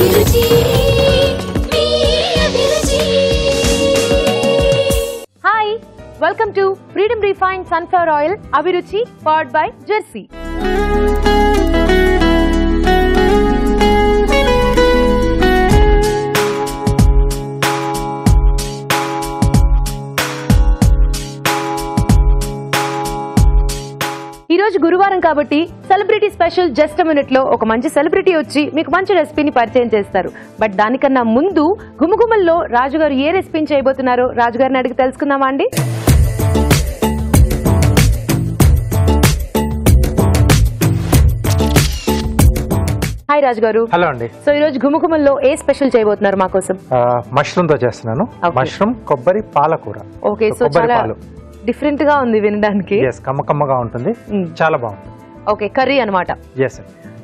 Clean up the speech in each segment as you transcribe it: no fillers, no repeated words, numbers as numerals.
Hi, welcome to Freedom Refined Sunflower Oil Abhiruchi powered by Jersey. ఈ రోజు గురువారం కాబట్టి సెలబ్రిటీ స్పెషల్ జస్ట్ మినిట్ లో ఒక మంచి సెలబ్రిటీ వచ్చి మీకు మంచి రెసిపీని పరిచయం చేస్తారు. బట్ దానికన్నా ముందు గుమగుమల్లో రాజుగారు ఏ రెసిపీని చేయబోతున్నారో రాజుగారిని అడిగి తెలుసుకుందామా అండి? హాయ్ రాజుగారు. హలో అండి. సో ఈ రోజు గుమగుమల్లో ఏ స్పెషల్ చేయబోతున్నారు మా కోసం? మష్రూమ్ తో చేస్తున్నాను. మష్రూమ్ కొబ్బరి పాలకూర. ఓకే, సో చాలా డిఫరెంట్ గా ఉంది వినడానికి. కమ్మకమ్మగా ఉంటుంది, చాలా బాగుంటుంది. ఓకే, కర్రీ అన్నమాట.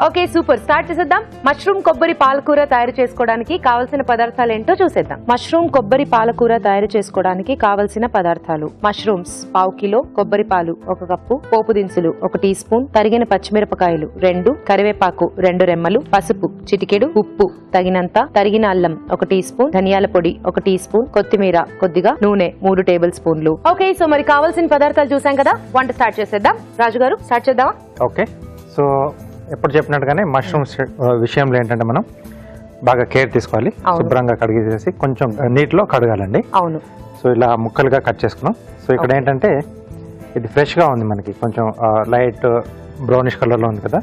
Okay, super. స్టార్ట్ చేసేద్దాం. మష్రూమ్ కొబ్బరి పాలకూర తయారు చేసుకోవడానికి కావాల్సిన పదార్థాలు ఏంటో చూసేద్దాం. మష్రూమ్ కొబ్బరి పాలకూర తయారు చేసుకోవడానికి కావలసిన పదార్థాలు: మష్రూమ్స్ పావు కిలో, కొబ్బరి పాలు 1 కప్పు, పోపు దినుసులు 1 టీ స్పూన్, తరిగిన పచ్చిమిరపకాయలు 2, కరివేపాకు 2 రెమ్మలు, పసుపు చిటికెడు, ఉప్పు తగినంత, తరిగిన అల్లం 1 టీ స్పూన్, ధనియాల పొడి 1 టీ స్పూన్, కొత్తిమీర కొద్దిగా, నూనె 3 టేబుల్ స్పూన్లు. ఓకే, సో మరి కావాల్సిన పదార్థాలు చూసాం కదా, వంట స్టార్ట్ చేసేద్దాం. రాజుగారు స్టార్ట్ చేద్దామా? ఓకే, సో ఎప్పుడు చెప్పినట్టుగానే మష్రూమ్స్ విషయంలో ఏంటంటే మనం బాగా కేర్ తీసుకోవాలి. శుభ్రంగా కడిగేసేసి కొంచెం నీటిలో కడగాలండి. అవును. సో ఇలా ముక్కలుగా కట్ చేసుకున్నాం. సో ఇక్కడ ఏంటంటే ఇది ఫ్రెష్ గా ఉంది, మనకి కొంచెం లైట్ బ్రౌనిష్ కలర్ లో ఉంది కదా.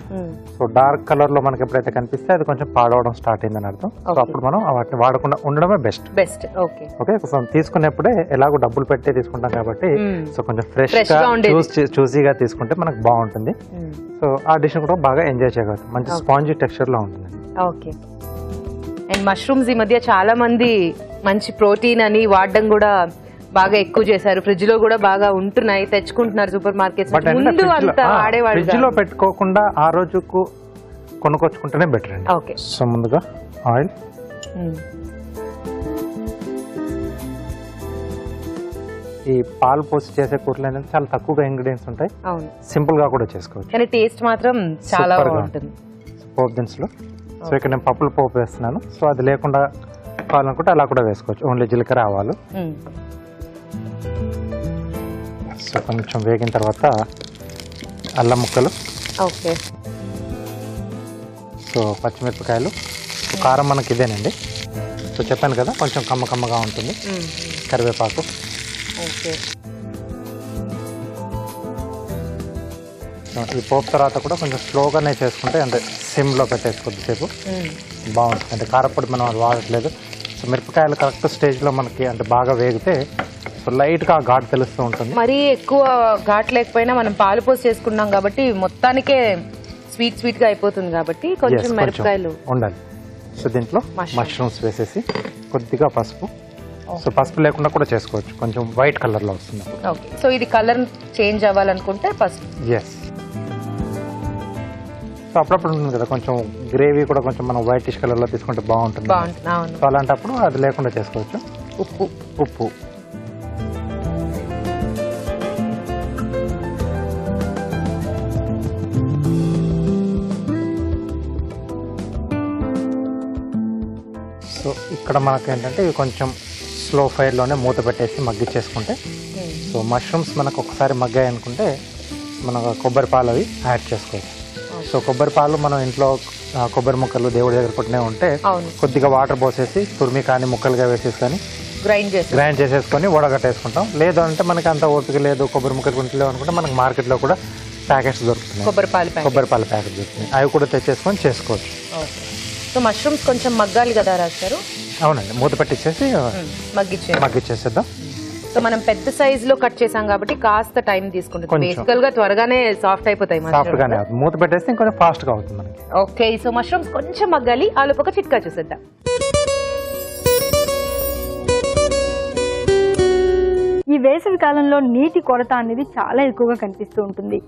సో డార్క్ కలర్ లో మనకి ఎప్పుడైతే కనిపిస్తే అది కొంచెం పాడవడం స్టార్ట్ అయిందని అర్థం. సో అప్పుడు మనం వాటిని వాడకుండా ఉండడమే బెస్ట్. ఓకే, సో తీసుకునేప్పుడే ఎలాగో డబ్బులు పెట్టే తీసుకుంటాం కాబట్టి సో కొంచెం ఫ్రెష్ గా చూసీగా తీసుకుంటే మనకు బాగుంటుంది. సో ఆ డిష్ కూడా బాగా ఎంజాయ్ చేయగలుగుతాం. మంచి స్పాంజీ టెక్స్చర్ లో ఉంటుంది. ఓకే, అండ్ మష్రూమ్స్ ఈ మధ్య చాలా మంది మంచి ప్రోటీన్ అని వాడడం కూడా బాగా ఎక్కువ చేశారు. ఫ్రిడ్జ్ లో కూడా బాగా ఉంటున్నాయి, తెచ్చుకుంటున్నారు సూపర్ మార్కెట్స్. ముందు అంత వాడేవాళ్ళు. ఫ్రిడ్జ్ లో పెట్టుకోకుండా ఆ రోజుకు కొనుక్కొచ్చుకుంటేనే బెటర్ అండి. ఓకే, సో ముందుగా ఆయిల్, ఈ పాలు పోసి చేసే కూరలు ఏంటంటే చాలా తక్కువగా ఇంగ్రీడియంట్స్ ఉంటాయి, సింపుల్ గా కూడా చేసుకోవచ్చు, కానీ టేస్ట్ మాత్రం చాలా బాగుంటుంది. పోపు దినుసులు, సో ఇక్కడ నేను పప్పులు పోపు వేస్తున్నాను. సో అది లేకుండా కావాలనుకుంటే అలా కూడా వేసుకోవచ్చు, ఓన్లీ జీలకర్ర ఆవాలు. సో కొంచెం వేగిన తర్వాత అల్లం ముక్కలు, ఓకే, సో పచ్చిమిరపకాయలు, కారం మనకి ఇదేనండి. సో చెప్పాను కదా కొంచెం కమ్మగా ఉంటుంది. కరివేపాకు, ఓకే. ఈ పోపు తర్వాత కూడా కొంచెం స్లోగానే చేసుకుంటే అంటే సిమ్లో పెట్టేసి కొద్దిసేపు బాగుంటుంది. అంటే కారపొడి మనం అది వాడట్లేదు. సో మిరపకాయలు కరెక్ట్ స్టేజ్లో మనకి అంటే బాగా వేగితే సో లైట్గా ఘాటు తెలుస్తూ ఉంటుంది. మరీ ఎక్కువ ఘాటు లేకపోయినా మనం పాలు పోసి చేసుకున్నాం కాబట్టి మొత్తానికే స్వీట్ గా అయిపోతుంది కాబట్టి కొంచెం మిరపకాయలు ఉండాలి. సో దీంట్లో మష్రూమ్స్ వేసేసి కొద్దిగా పసుపు. సో పసుపు లేకుండా కూడా చేసుకోవచ్చు, కొంచెం వైట్ కలర్లో వస్తుంది. ఓకే, సో ఇది కలర్ చేంజ్ అవ్వాలనుకుంటే పసుపు. ఎస్. సో అప్పుడప్పుడు ఉంటుంది కదా కొంచెం గ్రేవీ కూడా కొంచెం మనం వైటిష్ కలర్లో తీసుకుంటే బాగుంటుంది. సో అలాంటప్పుడు అది లేకుండా చేసుకోవచ్చు. ఉప్పు సో ఇక్కడ మనకు ఏంటంటే ఇవి కొంచెం స్లో ఫైర్లోనే మూత పెట్టేసి మగ్గిచ్చేసుకుంటే సో మష్రూమ్స్ మనకు ఒకసారి మగ్గాయి అనుకుంటే మన కొబ్బరి పాలు అవి యాడ్ చేసుకోవచ్చు. సో కొబ్బరి పాలు మనం ఇంట్లో కొబ్బరి ముక్కలు దేవుడి దగ్గర కొట్టినే ఉంటే కొద్దిగా వాటర్ పోసేసి తురిమి కానీ ముక్కలుగా వేసేసి కానీ గ్రైండ్ చేసేసుకొని వడగట్టేసుకుంటాం. లేదు అంటే మనకి అంత ఓపిక లేదు, కొబ్బరి ముక్కలు కొట్టలేవు అనుకుంటే మనకి మార్కెట్లో కూడా ప్యాకెట్స్ దొరుకుతున్నాయి, కొబ్బరి పాల ప్యాకెట్ దొరుకుతున్నాయి, అవి కూడా తెచ్చేసుకొని చేసుకోవచ్చు. సో మష్రూమ్స్ కొంచెం మగ్గాలి కదా రాజుగారు? అవునండి, మూత పెట్టించేసి మగ్గిచ్చేసేద్దాం. సో మనం పెద్ద సైజ్ లో కట్ చేసాం కాబట్టి కాస్త టైం తీసుకుంటుంది. బేసికల్ గా త్వరగానే సాఫ్ట్ అయిపోతాయి. మూత పెట్టేస్తే ఇంకొంచెం ఫాస్ట్ గా అవుతుంది మనకి. ఓకే, సో మష్రూమ్స్ కొంచెం మగ్గాలి. ఆలోపు ఒక చిట్కా చూసేద్దాం. ఈ వేసవి కాలంలో నీటి కొరత అనేది చాలా ఎక్కువగా కనిపిస్తూ ఉంటుంది.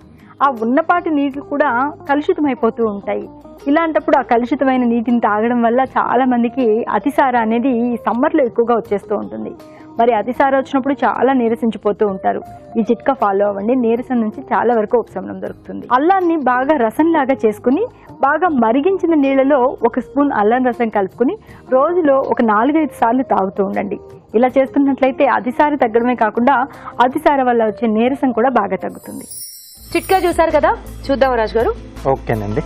ఆ ఉన్నపాటి నీళ్లు కూడా కలుషితం అయిపోతూ ఉంటాయి. ఇలాంటప్పుడు ఆ కలుషితమైన నీటిని తాగడం వల్ల చాలా మందికి అతిసార అనేది ఈ సమ్మర్లో ఎక్కువగా వచ్చేస్తూ ఉంటుంది. మరి అతిసార వచ్చినప్పుడు చాలా నీరసించిపోతూ ఉంటారు. ఈ చిట్కా ఫాలో అవ్వండి, నీరసం నుంచి చాలా వరకు ఉపశమనం దొరుకుతుంది. అల్లాన్ని బాగా రసంలాగా చేసుకుని బాగా మరిగించిన నీళ్ళలో 1 స్పూన్ అల్లం రసం కలుపుకుని రోజులో ఒక 4-5 సార్లు తాగుతూ ఉండండి. ఇలా చేస్తున్నట్లయితే అతిసారి తగ్గడమే కాకుండా అతిసార వల్ల వచ్చే నీరసం కూడా బాగా తగ్గుతుంది. చిట్కా చూసారు కదా, చూద్దాం రాజు గారు. ఓకేనండి.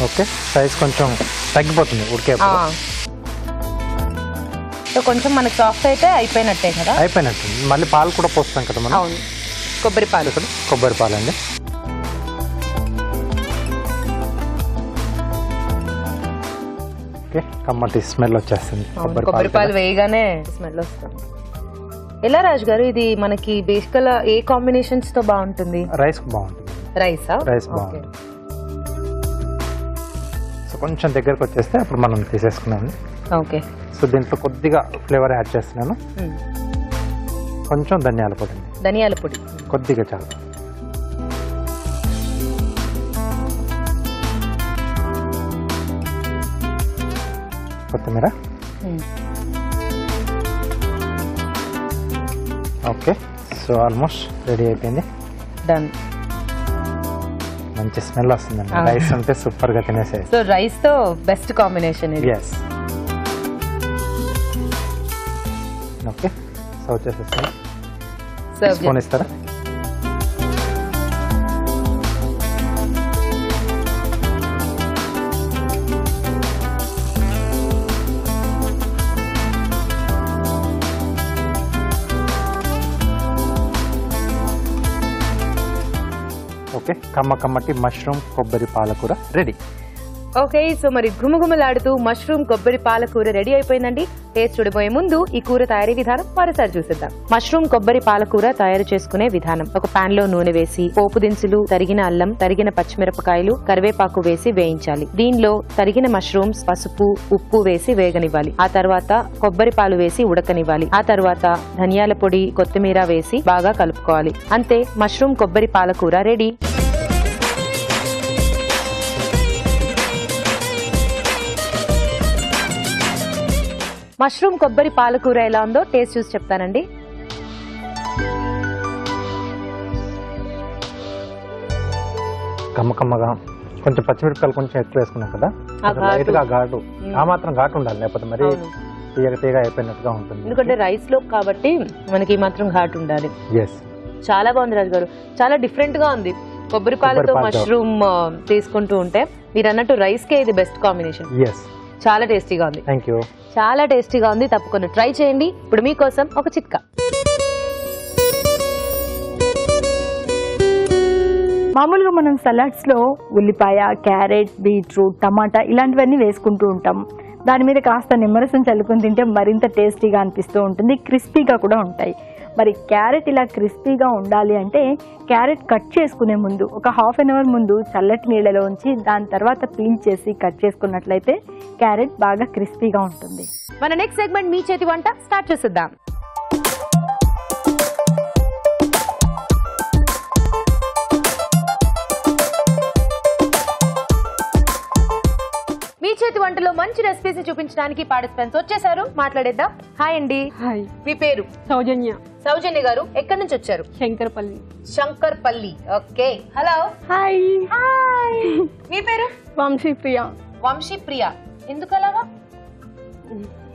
ఓకే, సైజ్ కొంచెం తగ్గిపోతుంది ఉడికే. సో కొంచెం మనకి సాఫ్ట్ అయితే అయిపోయినట్టే కదా. అయిపోయినట్టు. మళ్ళీ పాలు కూడా పోస్తాం కదా మనం. అవును, కొబ్బరి పాలు. కొబ్బరి పాలు అండి. ఓకే, కమ్మటి స్మెల్ వచ్చేస్తుంది. కొబ్బరి పాలు వేయగానే స్మెల్ వస్తుంది. ఎలా రాజు గారు, ఇది మనకి బేసికల్ ఏ కాంబినేషన్స్ తో బాగుంటుంది? రైస్ బాగుంటుంది. రైసా? రైస్ బాగుంటుంది. సో కొంచెం దగ్గరకు వచ్చేస్తే అప్పుడు మనం తీసేసుకున్నాం. ఓకే. సో దీంట్లో కొద్దిగా ఫ్లేవర్ యాడ్ చేస్తున్నాను. కొంచెం ధనియాల పొడి. ధనియాల పొడి కొద్దిగా చాలు. కొత్తిమీర. ఓకే, సో ఆల్మోస్ట్ రెడీ అయిపోయింది. డన్. మంచి స్మెల్ వస్తుందండి. రైస్ అంటే సూపర్ గా తినేసేది. సో రైస్ తో బెస్ట్ కాంబినేషన్ ఇది. ఎస్. ఓకే, సర్వ్ చేసేస్తాను. స్పూన్ ఇస్తారా? ఓకే, కమ్మటి మష్రూమ్ కొబ్బరి పాలకూర రెడీ. ఓకే, సో మరి గుమగుమలాడుతూ మష్రూమ్ కొబ్బరి పాలకూర రెడీ అయిపోయిందండి. టేస్ట్ చూడబోయే ముందు ఈ కూర తయారీ విధానం మరోసారి చూసేద్దాం. మష్రూమ్ కొబ్బరి పాలకూర తయారు చేసుకునే విధానం. ఒక పాన్ లో నూనె వేసి పోపు దినుసులు, తరిగిన అల్లం, తరిగిన పచ్చిమిరపకాయలు, కరివేపాకు వేసి వేయించాలి. దీనిలో తరిగిన మష్రూమ్స్, పసుపు, ఉప్పు వేసి వేగనివ్వాలి. ఆ తర్వాత కొబ్బరి పాలు వేసి ఉడకనివ్వాలి. ఆ తర్వాత ధనియాల పొడి, కొత్తిమీర వేసి బాగా కలుపుకోవాలి. అంతే, మష్రూమ్ కొబ్బరి పాలకూర రెడీ. మష్రూమ్ కొబ్బరి పాలకూర ఎలా ఉందో టేస్ట్ చూసి చెప్తానండి. కమ్మగా కొంచెం పచ్చిమిరపకాయలు కొంచెం ఎక్కువ వేసుకున్నాం కదా, లైట్గా ఘాటు. ఆ మాత్రం ఘాటు ఉండాలి, లేకపోతే మరి తీగ అయిపోయినట్టుగా ఉంటుంది. ఎందుకంటే రైస్ లో కాబట్టి మనకి మాత్రం ఘాటు ఉండాలి. ఎస్. చాలా బాగుంది రాజు గారు, చాలా డిఫరెంట్ గా ఉంది. కొబ్బరి పాలతో మష్రూమ్ తీసుకుంటూ ఉంటే మీరు అన్నట్టు రైస్ కే ఇది బెస్ట్ కాంబినేషన్. చాలా టేస్టీగా ఉంది. Thank you. చాలా టేస్టీగా ఉంది, తప్పకుండా ట్రై చేయండి. ఇప్పుడు మీకోసం ఒక చిట్కా. మామూలుగా మనం సలాడ్స్ లో ఉల్లిపాయ, క్యారెట్, బీట్రూట్, టమాటా ఇలాంటివన్నీ వేసుకుంటూ ఉంటాం. దాని మీద కాస్త నిమ్మరసం చల్లుకొని తింటే మరింత టేస్టీగా అనిపిస్తూ ఉంటుంది, క్రిస్పీగా కూడా ఉంటాయి. మరి క్యారెట్ ఇలా క్రిస్పీగా ఉండాలి అంటే క్యారెట్ కట్ చేసుకునే ముందు ఒక ½ an hour ముందు చల్లటి నీళ్ళలో ఉంచి దాని తర్వాత పీల్ చేసి కట్ చేసుకున్నట్లయితే క్యారెట్ బాగా క్రిస్పీగా ఉంటుంది. మన నెక్స్ట్ సెగ్మెంట్ మీ చేతి వంట స్టార్ట్ చేసేద్దాం. మీ చేతి వంటలో మంచి రెసిపీస్ చూపించడానికి పార్టిసిపెంట్స్ వచ్చేసారు, మాట్లాడేద్దాం. హాయ్ అండి. హాయ్. మీ పేరు? సౌజన్య. సౌజన్య గారు ఎక్కడి నుంచి వచ్చారు? Shankarpalli. Shankarpalli. Okay. Hello. Hi. Hi. మీ పేరు? వంశీప్రియ. వంశీప్రియ. ఎందుకు అలాగా?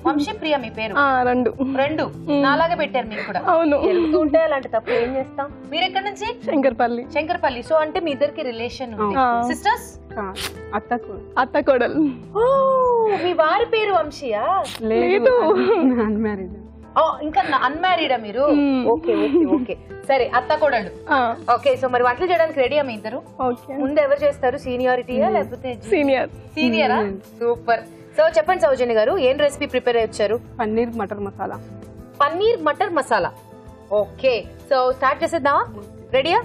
వంశీప్రియ మీ పేరు? రెండు నాలాగే పెట్టారు మీరు కూడా. అవును. ఉంటే అలాంటి తప్పు ఏం చేస్తాం. మీరు ఎక్కడి నుంచి? శంకరపల్లి. శంకరపల్లి. సో అంటే మీ ఇద్దరికి రిలేషన్ ఉంది. సిస్టర్స్? అత్త కోడలు. మీ వారి పేరు వంశీయా? లేదు, అన్మ్యారీడ్. ఇంకా అన్మ్యారీడా మీరు? ఓకే ఓకే ఓకే, సరే. అత్త కోడలు. ఓకే, సో మరి వంటలు చేయడానికి రెడీయా మీ ఇద్దరు? ముందు ఎవరు చేస్తారు? సీనియారిటీయా లేకపోతే? సీనియరా? సూపర్. సో చెప్పండి సౌజన్య గారు, ఏం రెసిపీ ప్రిపేర్ అయ్యారు? Paneer matar masala. Paneer matar masala. Okay, so start చేసేద్దామా? రెడీయా?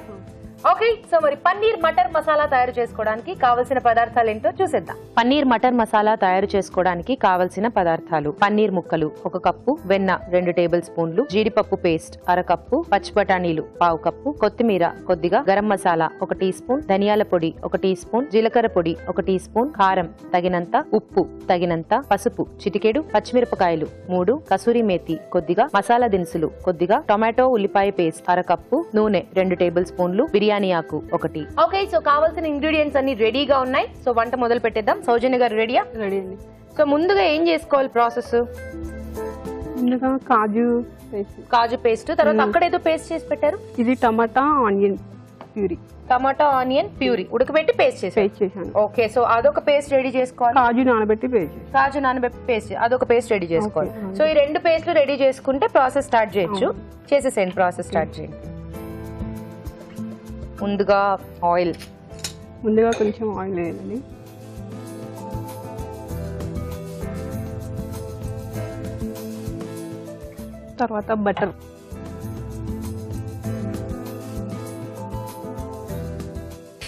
ఓకే, సో మరి పన్నీర్ మటర్ మసాలా తయారు చేసుకోవడానికి కావలసిన పదార్థాలు ఏంటో చూసేద్దాం. పన్నీర్ మటర్ మసాలా తయారు చేసుకోవడానికి కావలసిన పదార్థాలు: పన్నీర్ ముక్కలు 1 కప్పు, వెన్న 2 టేబుల్ స్పూన్లు, జీడిపప్పు పేస్ట్ 1/2 కప్పు, పచ్చి బఠానీలు 1/2 కప్పు, కొత్తిమీర కొద్దిగా, గరం మసాలా 1 టీ స్పూన్, ధనియాల పొడి 1 టీ స్పూన్, జీలకర్ర పొడి 1 టీ స్పూన్, కారం తగినంత, ఉప్పు తగినంత, పసుపు చిటికెడు, పచ్చిమిరపకాయలు 3, కసూరి మేతి కొద్దిగా, మసాలా దినుసులు కొద్దిగా, టొమాటో ఉల్లిపాయ పేస్ట్ 1/2 కప్పు, నూనె 2 టేబుల్ స్పూన్లు, బిర్యానీ బిర్యానీ ఆకు ఒకటి. ఓకే, సో కావాల్సిన ఇంగ్రీడియంట్స్ అన్ని రెడీగా ఉన్నాయి. సో వంట మొదలు పెట్టేద్దాం. సౌజన్య గారు రెడీయా? రెడీ అండి. సో ముందుగా ఏం చేసుకోవాలి ప్రాసెస్? ముందుగా కాజు పేస్ట్. కాజు పేస్ట్, తర్వాత అక్కడ ఏదో పేస్ట్ చేసి పెట్టారు. ఇది టమాటా ఆనియన్ ప్యూరీ టమాటా ఆనియన్ ప్యూరీ ఉడకబెట్టి పేస్ట్ చేశాను. ఓకే, సో అదొక పేస్ట్ రెడీ చేసుకోవాలి. కాజు నానబెట్టి పేస్ట్. కాజు నానబెట్టి పేస్ట్, అదొక పేస్ట్ రెడీ చేసుకోవాలి. సో ఈ రెండు పేస్ట్లు రెడీ చేసుకుంటే ప్రాసెస్ స్టార్ట్ చేయొచ్చు. చేసేసేయండి, ప్రాసెస్ స్టార్ట్ చేయండి. ముందుగా ఆయిల్. ముందుగా కొంచెం ఆయిల్ వేయాలండి. తర్వాత బటర్.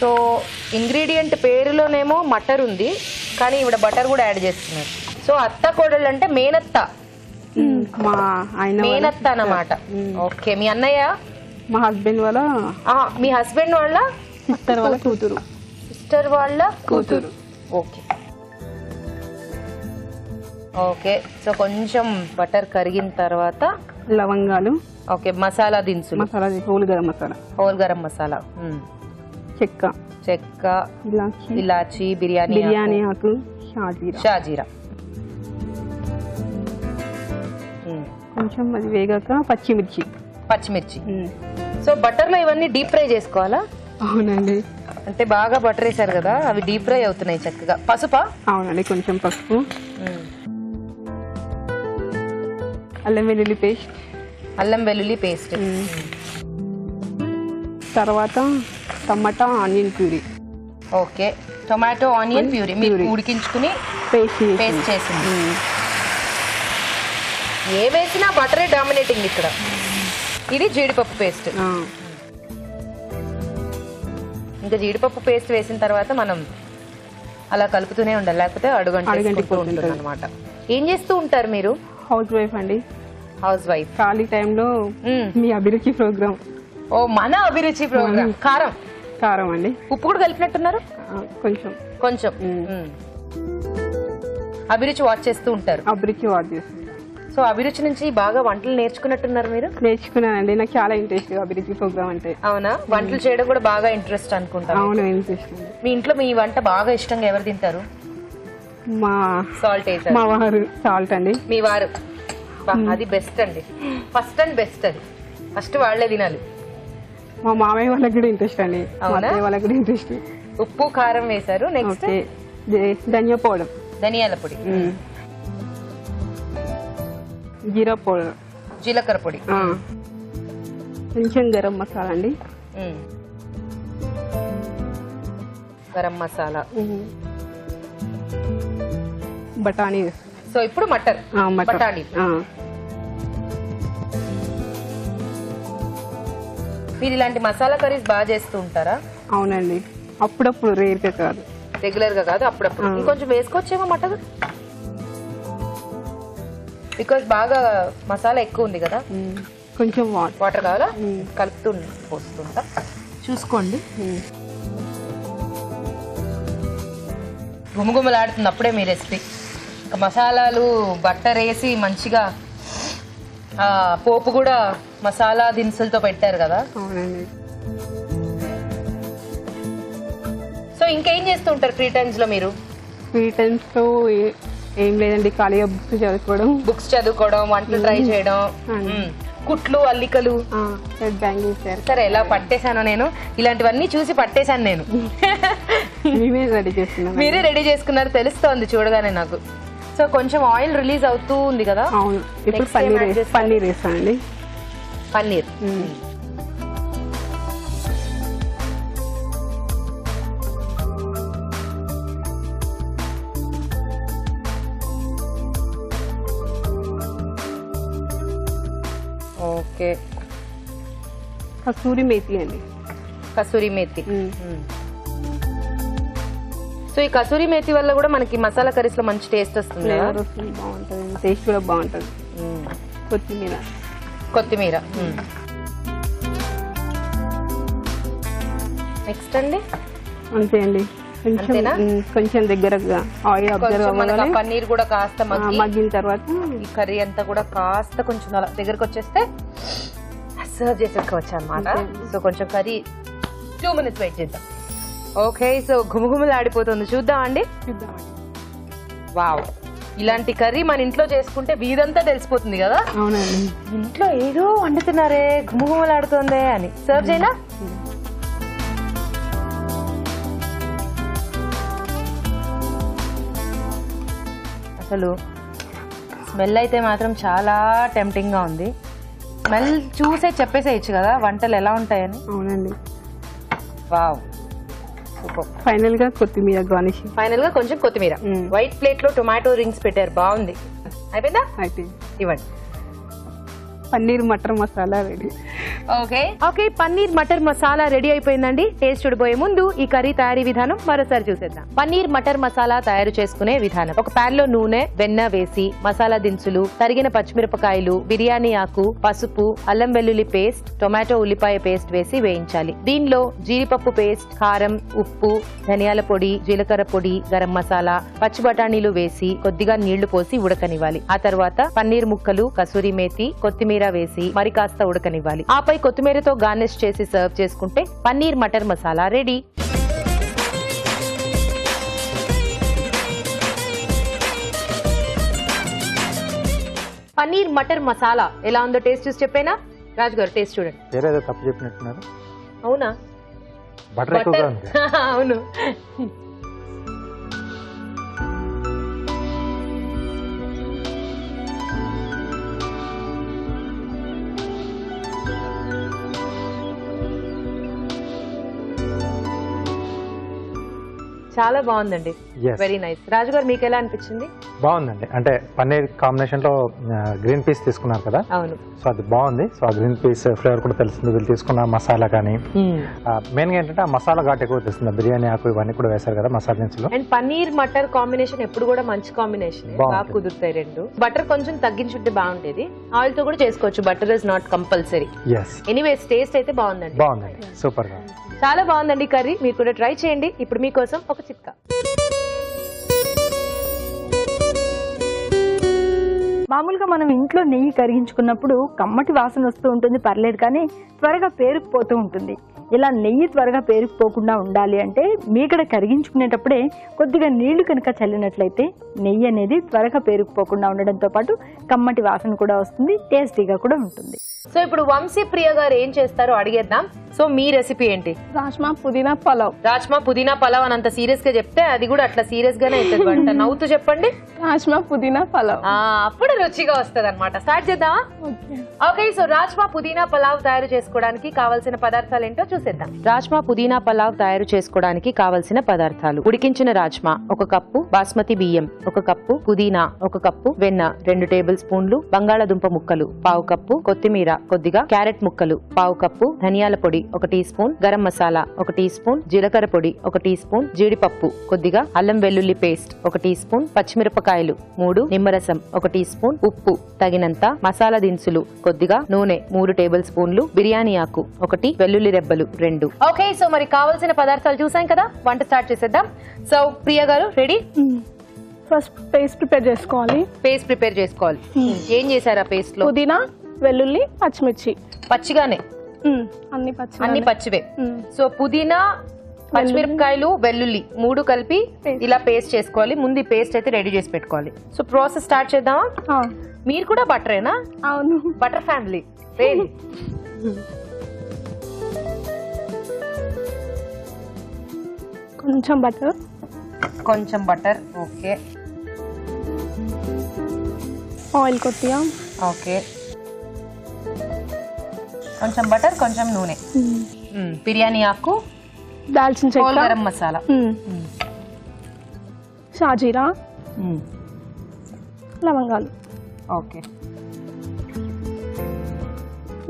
సో ఇంగ్రీడియంట్ పేరులోనేమో మటర్ ఉంది, కానీ ఇవిడ బటర్ కూడా యాడ్ చేస్తున్నారు. సో అత్త కోడళ్ళు అంటే మేనత్త, మా ఆయన మేనత్త అన్నమాట. ఓకే, మీ అన్నయ్య, మా హస్బెండ్ వాళ్ళ మీ హస్బెండ్ వాళ్ళ సిస్టర్ వాళ్ళ కూతురు. సిస్టర్ వాళ్ళ కూతురు. ఓకే ఓకే, సో కొంచెం బటర్ కరిగిన తర్వాత లవంగాలు. ఓకే, మసాలా దినుసులు. మసాలా, హోల్ గరం మసాలా, హోల్ గరం మసాలా, చెక్క, చెక్క, ఇలాచి, ఇలాచి, బిర్యానీ ఆకు, షాజీరా. షాజీరా. కొంచెం అది వేగాక పచ్చిమిర్చి. పచ్చిమిర్చి. సో బటర్ లో ఇవన్నీ డీప్ ఫ్రై చేసుకోవాలా? అవునండి. అంటే బాగా బటర్ వేసారు కదా, అవి డీప్ ఫ్రై అవుతున్నాయి చక్కగా. పసుపా? అవునండి, కొంచెం పసుపు. అల్లం వెల్లుల్లి పేస్ట్. అల్లం వెల్లుల్లి పేస్ట్. తర్వాత tomato onion puree. Okay, tomato onion puree మీరు ఉడికించుకుని పేస్ట్ చేసింది. ఏ వేసినా బటరే డామినేటింగ్ ఇక్కడ. ఇది జీడిపప్పు పేస్ట్. ఇంకా జీడిపప్పు పేస్ట్ వేసిన తర్వాత మనం అలా కలుపుతూనే ఉండాలి, లేకపోతే అడుగంటిపోతూ ఉంటుంది అనమాట. ఏం చేస్తూ ఉంటారు మీరు? హౌస్ వైఫ్ అండి. House wife. ఖాళీ టైంలో మీ అభిరుచి ప్రోగ్రామ్. ఓ, మన అభిరుచి ప్రోగ్రామ్. కారం కారం అండి. ఉప్పు కూడా కలిపినట్టున్నారు కొంచెం కొంచెం. అభిరుచి వాచ్ చేస్తూ ఉంటారు. అభిరుచి వాచ్ చేస్తాను. సో అభిరుచి నుంచి బాగా వంటలు నేర్చుకున్నట్టున్నారు మీరు. నేర్చుకున్నానండి, నాకు చాలా ఇంట్రెస్ట్ అభిరుచి ప్రోగ్రామ్ అంటే. అవునా? వంటలు చేయడం కూడా బాగా ఇంట్రెస్ట్ అనుకుంటా. అవును, ఇంట్రెస్ట్. మీ ఇంట్లో మీ వంట బాగా ఇష్టంగా ఎవరు తింటారు? మా సాల్ట్ వేసారు. మా వారు సాల్ట్ అండి. మీ వారు, అది బెస్ట్ అండి. ఫస్ట్ అండ్ బెస్ట్, అది ఫస్ట్ వాళ్లే తినాలి. మా మామయ్య వాళ్ళకి కూడా ఇంట్రెస్ట్ అండి. వాళ్ళకి కూడా ఇంట్రెస్ట్. ఉప్పు కారం వేశారు. నెక్స్ట్ ధనియా పౌడర్, ధనియాల పొడి, జీరా పౌడర్, జీలకర్ర పొడి, కొంచెం గరం మసాలా అండి. గరం మసాలా, బఠానీ. సో ఇప్పుడు మటర్, బఠానీ. మీరు ఇలాంటి మసాలా కర్రీస్ బాగా చేస్తూ ఉంటారా? అవునండి, అప్పుడప్పుడు, రేర్ గా కాదు. రెగ్యులర్ గా కాదు, అప్పుడప్పుడు. ఇంకొంచెం వేసుకోవచ్చేమో మటర్, బికాస్ బాగా మసాలా ఎక్కువ ఉంది కదా. కొంచెం వాటర్ కావాలా? కలుపుతూ పోస్తుంటా, చూసుకోండి. గుమగుమలాడుతుంది అప్పుడే మీ రెసిపీ. ఇంకా మసాలాలు బట్టర్ వేసి మంచిగా పోపు కూడా మసాలా దినుసులతో పెట్టారు కదా. అవునండి. సో ఇంకేం చేస్తూ ఉంటారు ఫ్రీ టైమ్స్ లో మీరు? ఫ్రీ టైమ్స్ లో ఏం లేదండి, ఖాళీగా బుక్స్ చదువుకోవడం, వంటలు ట్రై చేయడం, కుట్లు, అల్లికలు, బ్యాంగిల్స్. సరే, ఎలా పట్టేశాను నేను, ఇలాంటివన్నీ చూసి పట్టేశాను నేను. మీరే రెడీ చేసుకున్నారు తెలుస్తోంది చూడగానే నాకు. సో కొంచెం ఆయిల్ రిలీజ్ అవుతూ ఉంది కదా. అవును, ఇప్పుడు పన్నీర్ వేస్తానండి. పన్నీర్. ఓకే, కసూరి మేతి అండి. కసూరి మేతి. సో ఈ కసూరి మేతి వల్ల కూడా మనకి మసాలా కర్రీస్ లో మంచి టేస్ట్ వస్తుంది. బాగుంటుంది, టేస్ట్ కూడా బాగుంటుంది. కొత్తిమీర. కొత్తిమీర. నెక్స్ట్ అండి అంతే అండి. కొంచెం దగ్గరగా ఆయిల్ అబ్జర్వ్ అవ్వాలి. పన్నీర్ కూడా కాస్త మగ్గిన తర్వాత ఈ కర్రీ అంతా కూడా కాస్త కొంచెం అలా దగ్గరకు వచ్చేస్తే సర్వ్ చేసేసుకోవచ్చు అన్నమాట. సో కొంచెం కర్రీ 2 minutes వెయిట్ చేద్దాం. ఓకే, సో గుమగుమలు ఆడిపోతుంది, చూద్దాం అండి. చూద్దామండి. వావ్, ఇలాంటి కర్రీ మన ఇంట్లో చేసుకుంటే వీధంతా తెలిసిపోతుంది కదా. అవునండి. ఇంట్లో ఏదో వండుతున్నారే, గుమగుమలు ఆడుతోందే అని. సర్వ్ చేయనా? అసలు స్మెల్ అయితే మాత్రం చాలా టెంప్టింగ్ గా ఉంది. స్మెల్ చూసే చెప్పేసేయచ్చు కదా వంటలు ఎలా ఉంటాయని. అవునండి. వావ్, ఫైనల్ గా కొత్తిమీర గార్నిష్. ఫైనల్ గా కొంచెం కొత్తిమీర. వైట్ ప్లేట్ లో టొమాటో రింగ్స్ పెట్టారు, బాగుంది. అయిపోయిందా? అయితే ఇవ్వండి. Paneer matar masala ready. Okay, paneer matar masala ready అయిపోయిందండి. టేస్ట్ చూడబోయే ముందు ఈ కర్రీ తయారీ విధానం మరోసారి చూసేద్దాం. పన్నీర్ మటర్ మసాలా తయారు చేసుకునే విధానం. ఒక పాన్ లో నూనె, వెన్న వేసి మసాలా దినుసులు, తరిగిన పచ్చిమిరపకాయలు, బిర్యానీ ఆకు, పసుపు, అల్లం వెల్లుల్లి పేస్ట్, టొమాటో ఉల్లిపాయ పేస్ట్ వేసి వేయించాలి. దీనిలో జీడిపప్పు పేస్ట్, కారం, ఉప్పు, ధనియాల పొడి, జీలకర్ర పొడి, గరం మసాలా, పచ్చి బఠానీలు వేసి కొద్దిగా నీళ్లు పోసి ఉడకనివ్వాలి. ఆ తర్వాత పన్నీర్ ముక్కలు, కసూరి మేతి, కొత్తిమీర వేసి మరి కాస్త ఉడకనివ్వాలి. ఆపై కొత్తిమీరతో గార్నిష్ చేసి సర్వ్ చేసుకుంటే పన్నీర్ మటర్ మసాలా రెడీ. పన్నీర్ మటర్ మసాలా ఎలా ఉందో టేస్ట్ చూసి చెప్పేనా? రాజు గారు టేస్ట్ చూడండి. వేరేదో తప్పు చెప్పినట్టున్నారు. అవునా? బటర్ ఎక్కువగా ఉంది. అవును. చాలా బాగుందండి. Yes. Very nice. రాజు గారు మీకు ఎలా అనిపించింది? బాగుందండి. అంటే పన్నీర్ కాంబినేషన్ లో గ్రీన్ పీస్ తీసుకున్నారు కదా, అవును. సో అది బాగుంది. సో ఆ గ్రీన్ పీస్ ఫ్లేవర్ కూడా తెలుస్తుంది. వీళ్ళు తీసుకున్న మసాలా కానీ మెయిన్ గా ఏంటంటే ఆ మసాలా ఘాట్ ఎక్కువ తెలుస్తుంది. బిర్యానీ ఆకు ఇవన్నీ కూడా వేశారు కదా మసాలా దినుసులు. అండ్ పన్నీర్ మటర్ కాంబినేషన్ ఎప్పుడు కూడా మంచి కాంబినేషన్, బాగా కుదురుతాయి రెండు. బటర్ కొంచెం తగ్గించుంటే బాగుంటేది. ఆయిల్ తో కూడా చేసుకోవచ్చు, butter is not compulsory. Anyways taste అయితే బాగుందండి. బాగుందండి, సూపర్ గా చాలా బాగుందండి కర్రీ. మీరు కూడా ట్రై చేయండి. ఇప్పుడు మీకోసం ఒక చిట్కా. మామూలుగా మనం ఇంట్లో నెయ్యి కరిగించుకున్నప్పుడు కమ్మటి వాసన వస్తూ ఉంటుంది, పర్లేదు, కానీ త్వరగా పేరుకుపోతూ ఉంటుంది. ఇలా నెయ్యి త్వరగా పేరుకుపోకుండా ఉండాలి అంటే మీగడ కరిగించుకునేటప్పుడే కొద్దిగా నీళ్లు కనుక చల్లినట్లయితే నెయ్యి అనేది త్వరగా పేరుకుపోకుండా ఉండడంతో పాటు కమ్మటి వాసన కూడా వస్తుంది, టేస్టీగా కూడా ఉంటుంది. సో ఇప్పుడు వంశీ ప్రియ గారు ఏం చేస్తారో అడిగేద్దాం. సో మీ రెసిపీ ఏంటి? రాజ్మా పుదీనా పలావ్. రాజ్మా పుదీనా పలావ్ అని అంత సీరియస్ గా చెప్తే అది కూడా అట్లా సీరియస్ గానే అవుతుంది వంట. నవ్వుతూ చెప్పండి. రాజ్మా పుదీనా పలావ్. అప్పుడు రుచిగా వస్తుంది అనమాట. స్టార్ట్ చేద్దామా? ఓకే, సో రాజ్మా పుదీనా పలావ్ తయారు చేసుకోవడానికి కావాల్సిన పదార్థాలు ఏంటో చూసేద్దాం. రాజ్మా పుదీనా పలావ్ తయారు చేసుకోవడానికి కావాల్సిన పదార్థాలు: ఉడికించిన రాజ్మా 1 కప్పు, బాస్మతి బియ్యం 1 కప్పు, పుదీనా 1 కప్పు, వెన్న 2 టేబుల్ స్పూన్లు, బంగాళాదుంప ముక్కలు 1/2 కప్పు, కొత్తిమీర కొద్దిగా, క్యారెట్ ముక్కలు 1/2 కప్పు, ధనియాల పొడి 1 teaspoon, garam masala 1 teaspoon, జీలకర్ర పొడి 1 టీ స్పూన్, జీడిపప్పు కొద్దిగా, అల్లం వెల్లుల్లి పేస్ట్ 1 టీ స్పూన్, పచ్చిమిరపకాయలు 3, నిమ్మరసం 1 టీ స్పూన్, ఉప్పు తగినంత, మసాలా దినుసులు కొద్దిగా, నూనె 3 టేబుల్ స్పూన్లు, బిర్యానీ ఆకు 1, వెల్లుల్లి రెబ్బలు 2. ఓకే, సో మరి కావాల్సిన పదార్థాలు చూసాం కదా, వంట స్టార్ట్ చేసేద్దాం. సో ప్రియ గారు రెడీ? ఫస్ట్ పేస్ట్ ప్రిపేర్ చేసుకోవాలి. పేస్ట్ ప్రిపేర్ చేసుకోవాలి. ఏం చేశారు ఆ పేస్ట్ లో? పుదీనా, వెల్లుల్లి, పచ్చిమిర్చి పచ్చిగానే, అన్ని పచ్చివే. సో పుదీనా, పచ్చిమిరపకాయలు, వెల్లుల్లి 3 కలిపి ఇలా పేస్ట్ చేసుకోవాలి. ముందు ఈ పేస్ట్ అయితే రెడీ చేసి పెట్టుకోవాలి. సో ప్రాసెస్ స్టార్ట్ చేద్దామా? మీరు కూడా బటరేనా? అవును, బటర్ ఫ్యామిలీ. కొంచెం బటర్. ఓకే. ఆయిల్ కొద్దిగా. ఓకే, కొంచెం బటర్, కొంచెం నూనె, బిర్యానీ ఆకు, దాల్చిన చెక్క, గరం మసాలా, షాజీరా, లవంగాలు, ఓకే,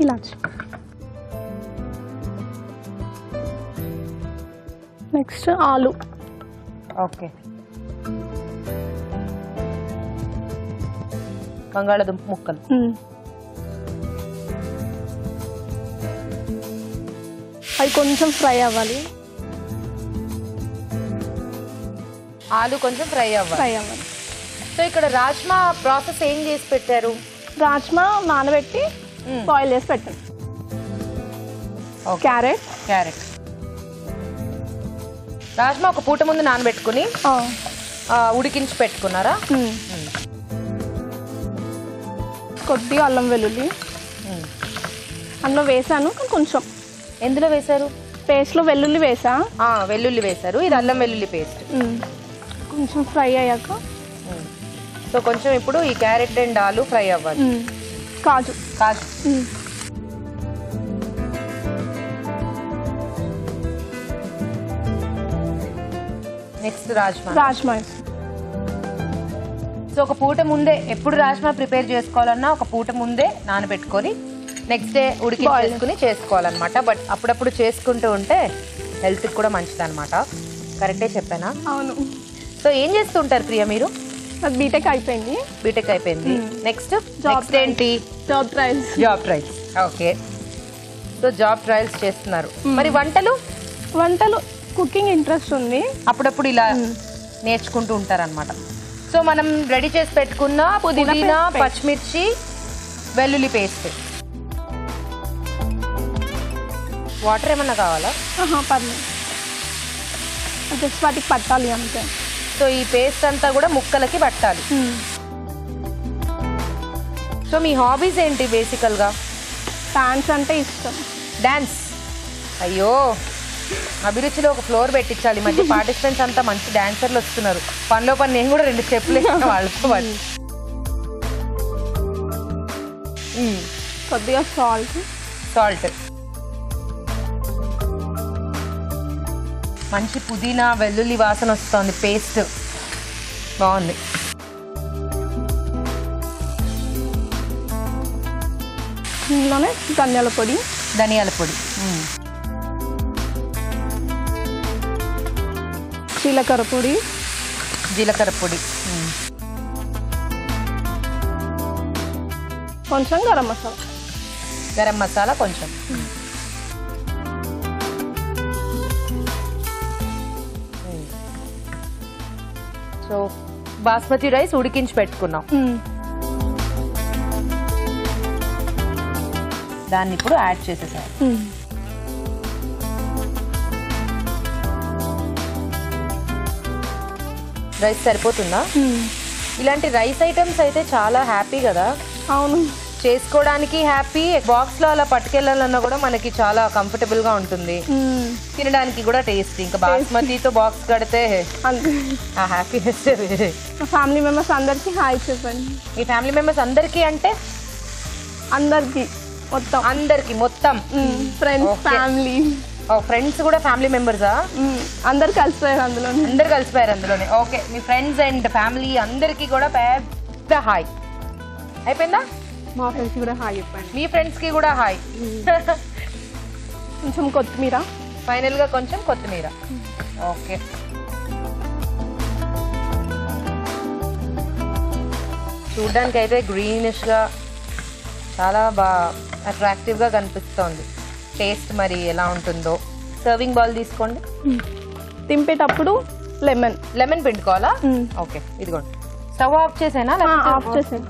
ఇలాచి. నెక్స్ట్ ఆలు. ఓకే, బంగాళాదుంప ముక్కలు. అవి కొంచెం ఫ్రై అవ్వాలి. ఆలు కొంచెం ఫ్రై అవ్వాలి. సో ఇక్కడ రాజ్మా ప్రాసెస్ ఏం చేసి పెట్టారు? రాజ్మా నానబెట్టి బాయిల్ చేసి పెట్టండి. క్యారెట్ రాజ్మా ఒక పూట ముందు నానబెట్టుకుని ఉడికించి పెట్టుకున్నారా? కొద్దిగా అల్లం వెల్లుల్లి అందులో వేసాను, కొంచెం. ఎందులో వేశారు? పేస్ట్లో వెల్లుల్లి వేసా. వెల్లుల్లి వేశారు. ఇది అల్లం వెల్లుల్లి పేస్ట్. కొంచెం ఫ్రై అయ్యాక సో కొంచెం ఇప్పుడు ఈ క్యారెట్ అండ్ ఆలు ఫ్రై అవ్వాలి. కాజు. నెక్స్ట్ రాజ్మా. సో ఒక పూట ముందే ఎప్పుడు రాజ్మా ప్రిపేర్ చేసుకోవాలన్నా ఒక పూట ముందే నానబెట్టుకొని నెక్స్ట్ డే ఉడికించేసుకుని చేసుకోవాలన్నమాట. బట్ అప్పుడప్పుడు చేసుకుంటూ ఉంటే హెల్త్కి కూడా మంచిది అనమాట. కరెక్టే చెప్పానా? అవును. సో ఏం చేస్తూ ఉంటారు ప్రియా మీరు? బీటెక్ అయిపోయింది. నెక్స్ట్ ఏంటి? Job trials. Okay. So job trials చేస్తున్నారు. మరి వంటలు కుకింగ్ ఇంట్రెస్ట్ ఉంది. అప్పుడప్పుడు ఇలా నేర్చుకుంటూ ఉంటారన్నమాట. సో మనం రెడీ చేసి పెట్టుకున్న పుదీనా, పచ్చిమిర్చి, వెల్లుల్లి పేస్ట్. వాటర్ ఏమన్నా కావాలా? పర్లేదు, జస్ట్ వాటికి పట్టాలి అంతే. సో ఈ పేస్ట్ అంతా కూడా ముక్కలకి పట్టాలి. సో మీ హాబీస్ ఏంటి బేసికల్గా? డాన్స్ అంటే ఇష్టం. డాన్స్. అయ్యో, అభిరుచిలో ఒక ఫ్లోర్ పెట్టించాలి. మధ్య పార్టిసిపెంట్స్ అంతా మంచి డాన్సర్లు వస్తున్నారు. పనిలో పని నేను కూడా 2 స్టెప్లు వేసాను వాళ్ళతో పాటు. కొద్దిగా సాల్ట్. మంచి పుదీనా వెల్లుల్లి వాసన వస్తుంది. పేస్ట్ బాగుంది. ఇందులోనే ధనియాల పొడి. జీలకర్ర పొడి. కొంచెం గరం మసాలా కొంచెం. సో బాస్మతి రైస్ ఉడికించి పెట్టుకున్నాం. దాన్ని ఇప్పుడు యాడ్ చేసేసాం. రైస్ సరిపోతుందా? ఇలాంటి రైస్ ఐటమ్స్ అయితే చాలా హ్యాపీ కదా. అవును, చేసుకోవడానికి హ్యాపీ. బాక్స్ లో అలా పట్టుకెళ్ళాలన్నా కూడా మనకి చాలా కంఫర్టబుల్ గా ఉంటుంది. తినడానికి కూడా టేస్ట్. ఇంకా బాస్మతితో బాక్స్ కడితే ఆ హ్యాపీనెస్ వేరే. ఫ్యామిలీ మెంబర్స్ అందరికి హాయ్ చెప్పండి. ఈ ఫ్యామిలీ మెంబర్స్ అందరికి అంటే అందరికి మొత్తం ఫ్రెండ్స్, ఫ్యామిలీ. ఫ్రెండ్స్ కూడా ఫ్యామిలీ మెంబర్సా? అందరు కలిసిపోయారు అందులోనే. Okay, me friends and family అందరికి కూడా పెద్ద హాయ్. అయిపోయిందా? మా ఫ్రెండ్స్ కూడా హాయ్ చెప్పండి. మీ ఫ్రెండ్స్ కి కూడా హాయ్. కొంచెం కొత్తిమీర. ఫైనల్ గా కొంచెం కొత్తిమీర. ఓకే. చూడ్డానికి అయితే గ్రీనిష్ గా చాలా బాగా అట్రాక్టివ్ గా కనిపిస్తోంది. టేస్ట్ మరి ఎలా ఉంటుందో. సర్వింగ్ బౌల్ తీసుకోండి. తింపేటప్పుడు లెమన్ పిండుకోవాలా? ఓకే, ఇదిగోండి. స్టవ్ ఆఫ్ చేసేనా? ఆఫ్ చేసాను.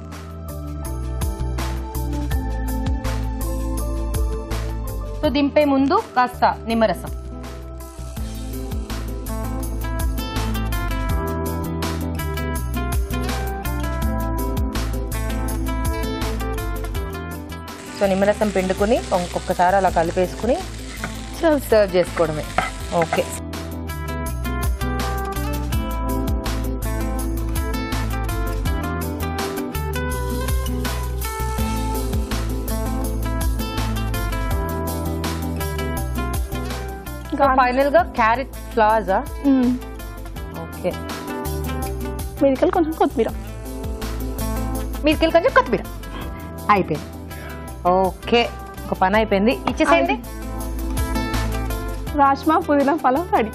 సో దింపే ముందు కాస్త నిమ్మరసం. సో నిమ్మరసం పిండుకుని ఒక్కొక్కసారి అలా కలిపేసుకుని సర్వ్ చేసుకోవడమే. ఓకే. ఫైనల్ గా క్యారెట్ ఫ్లవర్స్. ఓకే. మిరికలు కొంచెం కొత్తిమీర. అయిపోయింది. ఓకే, ఒక పని అయిపోయింది. ఇచ్చేసేయండి. రాజ్మా పుదీనా పలావ్ రెడీ.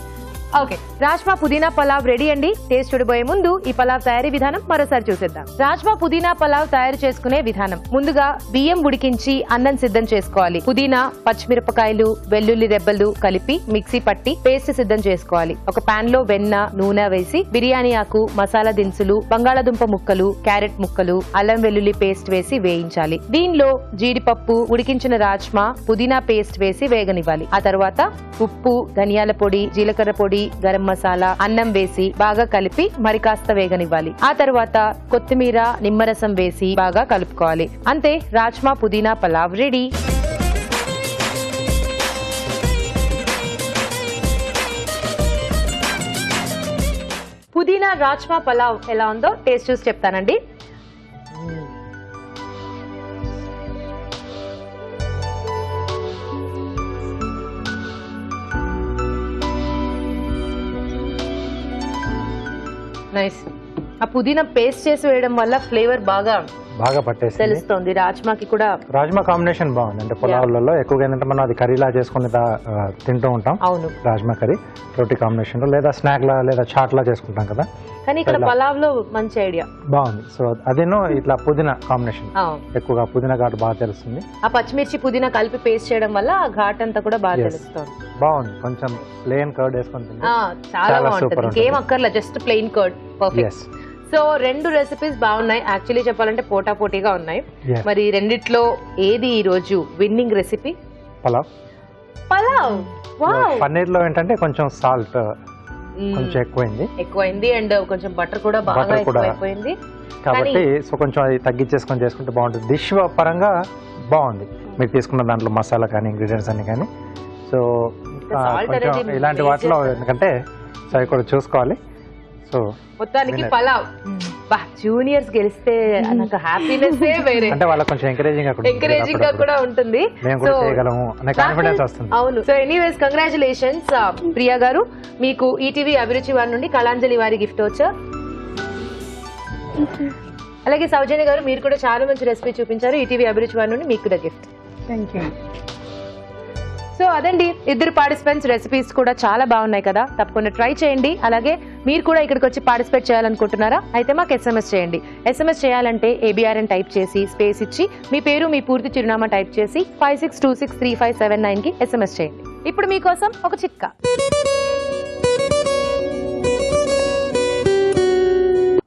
ఓకే, రాజ్మా పుదీనా పలావ్ రెడీ అండి. టేస్ట్ చూడబోయే ముందు ఈ పలావ్ తయారీ విధానం మరోసారి చూసేద్దాం. రాజ్మా పుదీనా పలావ్ తయారు చేసుకునే విధానం. ముందుగా బియ్యం ఉడికించి అన్నం సిద్ధం చేసుకోవాలి. పుదీనా, పచ్చిమిరపకాయలు, వెల్లుల్లి రెబ్బలు కలిపి మిక్సీ పట్టి పేస్ట్ సిద్ధం చేసుకోవాలి. ఒక పాన్ లో వెన్న, నూనె వేసి బిర్యానీ ఆకు, మసాలా దినుసులు, బంగాళాదుంప ముక్కలు, క్యారెట్ ముక్కలు, అల్లం వెల్లుల్లి పేస్ట్ వేసి వేయించాలి. దీనిలో జీడిపప్పు, ఉడికించిన రాజ్మా, పుదీనా పేస్ట్ వేసి వేగనివ్వాలి. ఆ తర్వాత ఉప్పు, ధనియాల పొడి, జీలకర్ర పొడి, గరం మసాలా, అన్నం వేసి బాగా కలిపి మరి కాస్త వేగనివ్వాలి. ఆ తర్వాత కొత్తిమీర, నిమ్మరసం వేసి బాగా కలుపుకోవాలి. అంతే, రాజ్మా పుదీనా పలావ్ రెడీ. పుదీనా రాజ్మా పలావ్ ఎలా ఉందో టేస్ట్ చూసి చెప్తానండి. నైస్. ఆ పుదీనా పేస్ట్ చేసి వేయడం వల్ల ఫ్లేవర్ బాగా పట్టేసి తెలుస్తుంది. రాజ్మాకి కూడా రాజ్మా కాంబినేషన్ బాగుంది. అంటే పులావులలో ఎక్కువగా ఏంటంటే మనం అది కర్రీలా చేసుకుని తింటూ ఉంటాం. అవును, రాజ్మా కర్రీ రోటీ కాంబినేషన్ లో, లేదా స్నాక్ లా, లేదా చాట్ లా చేసుకుంటాం కదా. కానీ ఇక్కడ పలావ్ లో మంచి ఐడియా బాగుంది. సో అదేనో ఇట్లా పుదీనా కాంబినేషన్, ఎక్కువగా పుదీనా ఘాటు బాగా తెలుస్తుంది. ఆ పచ్చిమిర్చి పుదీనా కలిపి పేస్ట్ చేయడం వల్ల ఆ ఘాట్ అంతా కూడా బాగా తెలుస్తుంది. బాగుంది. కొంచెం ప్లెయిన్ కర్డ్ వేసుకొని చాలా బాగుంటుంది. ఇంకేం అక్కర్లా, just plain curd. Perfect. So 2 recipes బాగున్నాయి. యాక్చువల్లీ చెప్పాలంటే పోటాపోటీగా ఉన్నాయి. మరి రెండిట్లో ఏది ఈ రోజు విన్నింగ్ రెసిపీ? పలావ్. పన్నీర్ లో ఏంటంటే కొంచెం సాల్ట్ కొంచెం ఎక్కువైంది అండ్ కొంచెం బటర్ కూడా బాగా ఎక్కువైపోయింది కాబట్టి సో కొంచెం అది తగ్గించేసుకొని చేసుకుంటే బాగుంటుంది. డిష్ పరంగా బాగుంది. మీరు తీసుకున్న దాంట్లో మసాలా కానీ ఇంగ్రీడియంట్స్ అన్ని కానీ. సో కొంచెం ఇలాంటి వాటిలో ఎందుకంటే సో అవి కూడా చూసుకోవాలి. సో మొత్తానికి పలావ్. జూనియర్స్ గెలిస్తే నాకు హ్యాపీనెస్ వేరే. అంటే వాళ్ళకి కొంచెం ఎంకరేజింగ్ గా కూడా ఉంటుంది. అవును. సో ఎనీవేస్ కంగ్రాచులేషన్స్ ప్రియా గారు. మీకు ఈటీవీ అభిరుచి వారి నుండి కళాంజలి వారి గిఫ్ట్ వచ్చారు. అలాగే సౌజన్య గారు, మీరు కూడా చాలా మంచి రెసిపీ చూపించారు. ఈటీవీ అభిరుచి వారి నుండి మీకు కూడా గిఫ్ట్. Thank you. సో అదండి, ఇద్దరు పార్టిసిపెంట్స్ రెసిపీస్ కూడా చాలా బాగున్నాయి కదా. తప్పకుండా ట్రై చేయండి. అలాగే మీరు కూడా ఇక్కడికి వచ్చి పార్టిసిపేట్ చేయాలనుకుంటున్నారా? అయితే మాకు SMS చేయండి. SMS చేయాలంటే ABRN టైప్ చేసి స్పేస్ ఇచ్చి మీ పేరు, మీ పూర్తి చిరునామా టైప్ చేసి 56263579 కి SMS చేయండి. ఇప్పుడు మీకోసం ఒక చిట్కా.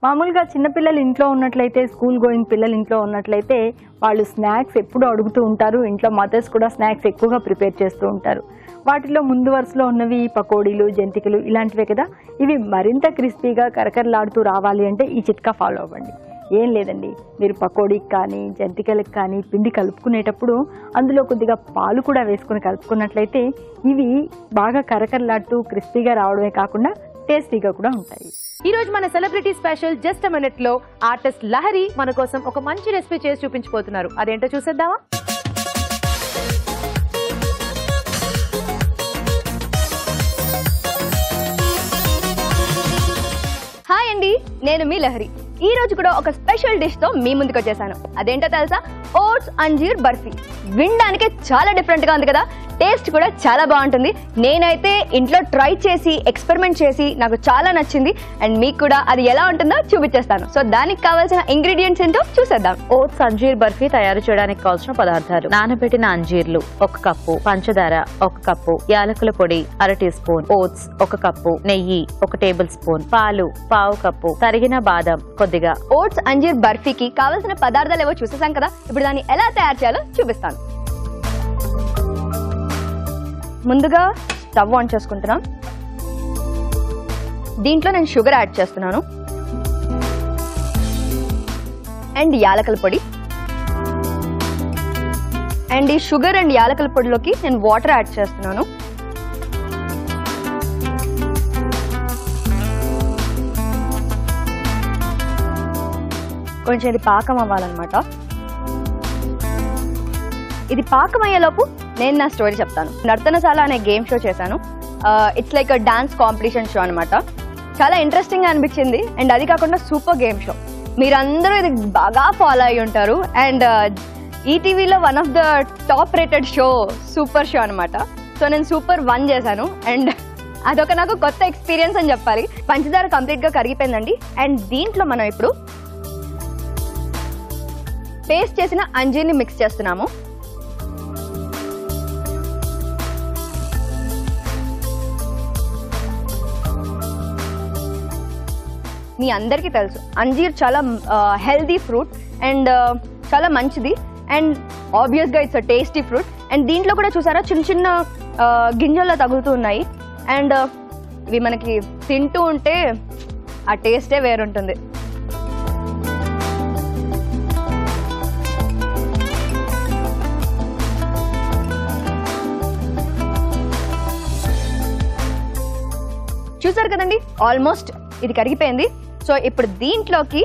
మామూలుగా చిన్నపిల్లలు ఇంట్లో ఉన్నట్లయితే, స్కూల్ గోయింగ్ పిల్లలు ఇంట్లో ఉన్నట్లయితే వాళ్ళు స్నాక్స్ ఎప్పుడు అడుగుతూ ఉంటారు. ఇంట్లో మదర్స్ కూడా స్నాక్స్ ఎక్కువగా ప్రిపేర్ చేస్తూ ఉంటారు. వాటిలో ముందు వరుసలో ఉన్నవి పకోడీలు, జంతికలు ఇలాంటివే కదా. ఇవి మరింత క్రిస్పీగా కరకరలాడుతూ రావాలి అంటే ఈ చిట్కా ఫాలో అవ్వండి. ఏం లేదండి, మీరు పకోడీకి కానీ జంతికలకు కానీ పిండి కలుపుకునేటప్పుడు అందులో కొద్దిగా పాలు కూడా వేసుకుని కలుపుకున్నట్లయితే ఇవి బాగా కరకరలాడుతూ క్రిస్పీగా రావడమే కాకుండా టేస్టీగా కూడా ఉంటాయి. ఈ రోజు మన సెలబ్రిటీ స్పెషల్ జస్ట్ మినిట్ లో ఆర్టిస్ట్ లహరి మన కోసం ఒక మంచి రెసిపీ చేసి చూపించబోతున్నారు. అదేంటో చూసేద్దామా? హాయ్ అండి, నేను మీ లహరి. ఈ రోజు కూడా ఒక స్పెషల్ డిష్ తో మీ ముందుకు వచ్చేసాను. అదేంటో తెలుసా? ఓట్స్ అంజీర్ బర్ఫీ. వినడానికి చాలా డిఫరెంట్ గా ఉంది కదా. టేస్ట్ కూడా చాలా బాగుంటుంది. నేనైతే ఇంట్లో ట్రై చేసి ఎక్స్పెరిమెంట్ చేసి నాకు చాలా నచ్చింది. అండ్ మీకు కూడా అది ఎలా ఉంటుందో చూపించేస్తాను. సో దానికి కావాల్సిన ఇంగ్రీడియంట్స్ ఏంటో చూసేద్దాం. ఓట్స్ అంజీర్ బర్ఫీ తయారు చేయడానికి కావాల్సిన పదార్థాలు: నానబెట్టిన అంజీర్లు 1 కప్పు, పంచదార 1 కప్పు, యాలకుల పొడి 1/2 టీ స్పూన్, ఓట్స్ 1 కప్పు, నెయ్యి 1 టేబుల్ స్పూన్, పాలు 1/2 కప్పు, తరిగిన బాదం కొద్దిగా. ఓట్స్ అంజీర్ బర్ఫీకి కావాల్సిన పదార్థాలు ఏవో చూసేసాం కదా. ఇప్పుడు దాన్ని ఎలా తయారు చేయాలో చూపిస్తాను. ముందుగా స్టవ్ ఆన్ చేసుకుంటున్నాం. దీంట్లో నేను షుగర్ యాడ్ చేస్తున్నాను అండ్ యాలకుల పొడి. అండ్ ఈ షుగర్ అండ్ యాలకుల పొడిలోకి నేను వాటర్ యాడ్ చేస్తున్నాను. కొంచెం ఇది పాకం అవ్వాలన్నమాట. ఇది పాకం అయ్యేలోపు నేను నా స్టోరీ చెప్తాను. నర్తనశాల అనే గేమ్ షో చేశాను. It's like a dance competition show అనమాట. చాలా ఇంట్రెస్టింగ్గా అనిపించింది. అండ్ అది కాకుండా సూపర్ గేమ్ షో. మీరందరూ ఇది బాగా ఫాలో అయ్యి ఉంటారు. అండ్ ఈటీవీలో one of the top rated show super show అనమాట. సో నేను సూపర్ 1 చేశాను. అండ్ అదొక నాకు కొత్త ఎక్స్పీరియన్స్ అని చెప్పాలి. పంచదార కంప్లీట్గా కరిగిపోయిందండి. అండ్ దీంట్లో మనం ఇప్పుడు పేస్ట్ చేసిన అంజీర్ని మిక్స్ చేస్తున్నాము. మీ అందరికీ తెలుసు అంజీర్ చాలా హెల్దీ ఫ్రూట్ అండ్ చాలా మంచిది. అండ్ ఆబ్వియస్గా it's a tasty fruit. And దీంట్లో కూడా చూసారా చిన్న చిన్న గింజల్లో తగులుతూ ఉన్నాయి. అండ్ ఇవి మనకి తింటూ ఉంటే ఆ టేస్టే వేరుంటుంది. చూసారు కదండి, ఆల్మోస్ట్ ఇది కరిగిపోయింది. సో ఇప్పుడు దీంట్లోకి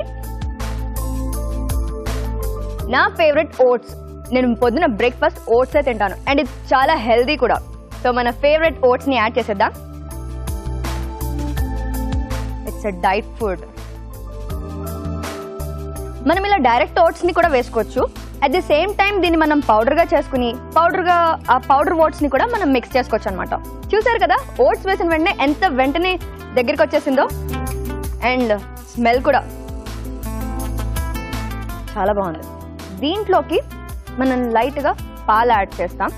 నా ఫేవరెట్ ఓట్స్, నేను పొద్దున బ్రేక్ఫాస్ట్ ఓట్సే తింటాను అండ్ ఇది చాలా హెల్దీ కూడా. సో మన ఫేవరెట్ ఓట్స్ని యాడ్ చేసేద్దాం. It's a diet food. మనం ఇలా డైరెక్ట్ ఓట్స్ని కూడా వేసుకోవచ్చు. అట్ ది సేమ్ టైం దీన్ని మనం పౌడర్గా చేసుకుని ఆ పౌడర్ ఓట్స్ని కూడా మనం మిక్స్ చేసుకోవచ్చు అనమాట. చూసారు కదా, ఓట్స్ వేసిన వెంటనే దగ్గరికి వచ్చేసిందో అండ్ స్మెల్ కూడా చాలా బాగుంది. దీంట్లోకి మనం లైట్గా పాలు యాడ్ చేస్తాం.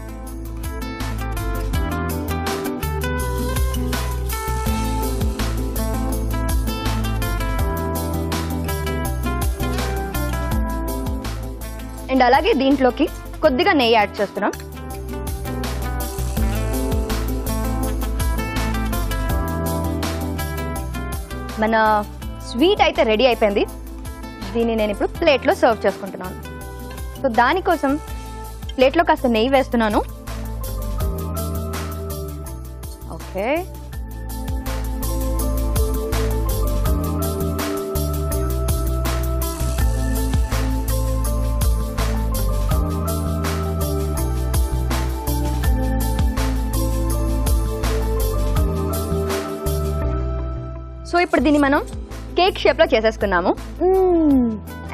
అండ్ అలాగే దీంట్లోకి కొద్దిగా నెయ్యి యాడ్ చేస్తున్నాం. మన స్వీట్ అయితే రెడీ అయిపోయింది. దీన్ని నేను ఇప్పుడు ప్లేట్లో సర్వ్ చేసుకుంటున్నాను. సో దానికోసం ప్లేట్లో కాస్త నెయ్యి వేస్తున్నాను. ఓకే, సో ఇప్పుడు దీన్ని మనం కేక్ షేప్లో చేసేసుకున్నాము.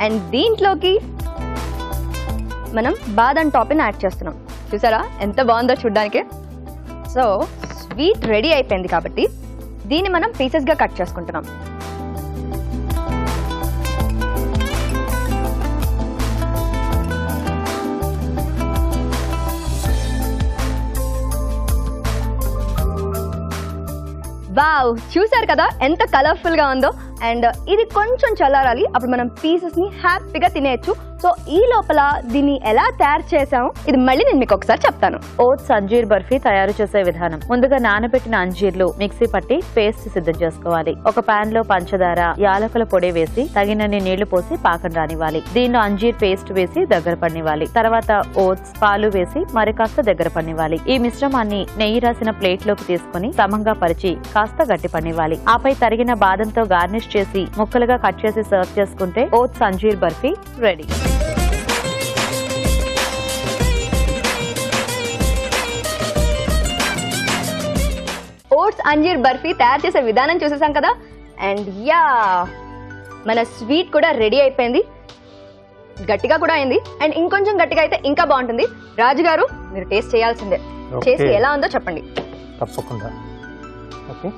అండ్ దీంట్లోకి మనం బాదం టాపిన్ యాడ్ చేస్తున్నాం. చూసారా ఎంత బాగుందో చూడడానికి. సో స్వీట్ రెడీ అయిపోయింది కాబట్టి దీన్ని మనం పీసెస్గా కట్ చేసుకుంటున్నాం. వావ్, చూసారు కదా ఎంత కలర్ఫుల్ గా ఉందో. అండ్ ఇది కొంచెం చల్లారాలి, అప్పుడు మనం పీసెస్ ని హ్యాపీగా తినేయచ్చు. సో ఈ లోపల దీన్ని ఎలా తయారు చేసాము ఇది మళ్ళీ నేను మీకు ఒకసారి చెప్తాను. ఓట్స్ అంజీర్ బర్ఫీ తయారు చేసే విధానం. ముందుగా నానబెట్టిన అంజీర్లు మిక్సీ పట్టి పేస్ట్ సిద్ధం చేసుకోవాలి. ఒక పాన్ లో పంచదార, యాలకుల పొడి వేసి తగినన్ని నీళ్లు పోసి పాకం రానివ్వాలి. దీనిలో అంజీర్ పేస్ట్ వేసి దగ్గర పడినివ్వాలి. తర్వాత ఓట్స్, పాలు వేసి మరి కాస్త దగ్గర పడినివ్వాలి. ఈ మిశ్రమాన్ని నెయ్యి రాసిన ప్లేట్ లోకి తీసుకుని సమంగా పరిచి కాస్త గట్టి పడినివ్వాలి. ఆపై తరిగిన బాదంతో గార్నిష్ చేసి ముక్కలుగా కట్ చేసి సర్వ్ చేసుకుంటే ఓట్స్ అంజీర్ బర్ఫీ రెడీ. ఓట్స్ అంజీర్ బర్ఫీ తయారు చేసే విధానం చూసేసాం కదా. అండ్ యా, మన స్వీట్ కూడా రెడీ అయిపోయింది. గట్టిగా కూడా అయింది అండ్ ఇంకొంచెం గట్టిగా అయితే ఇంకా బాగుంటుంది. రాజు గారు మీరు టేస్ట్ చేయాల్సిందే. చేసి ఎలా ఉందో చెప్పండి. తప్పకుండా. ఓకే,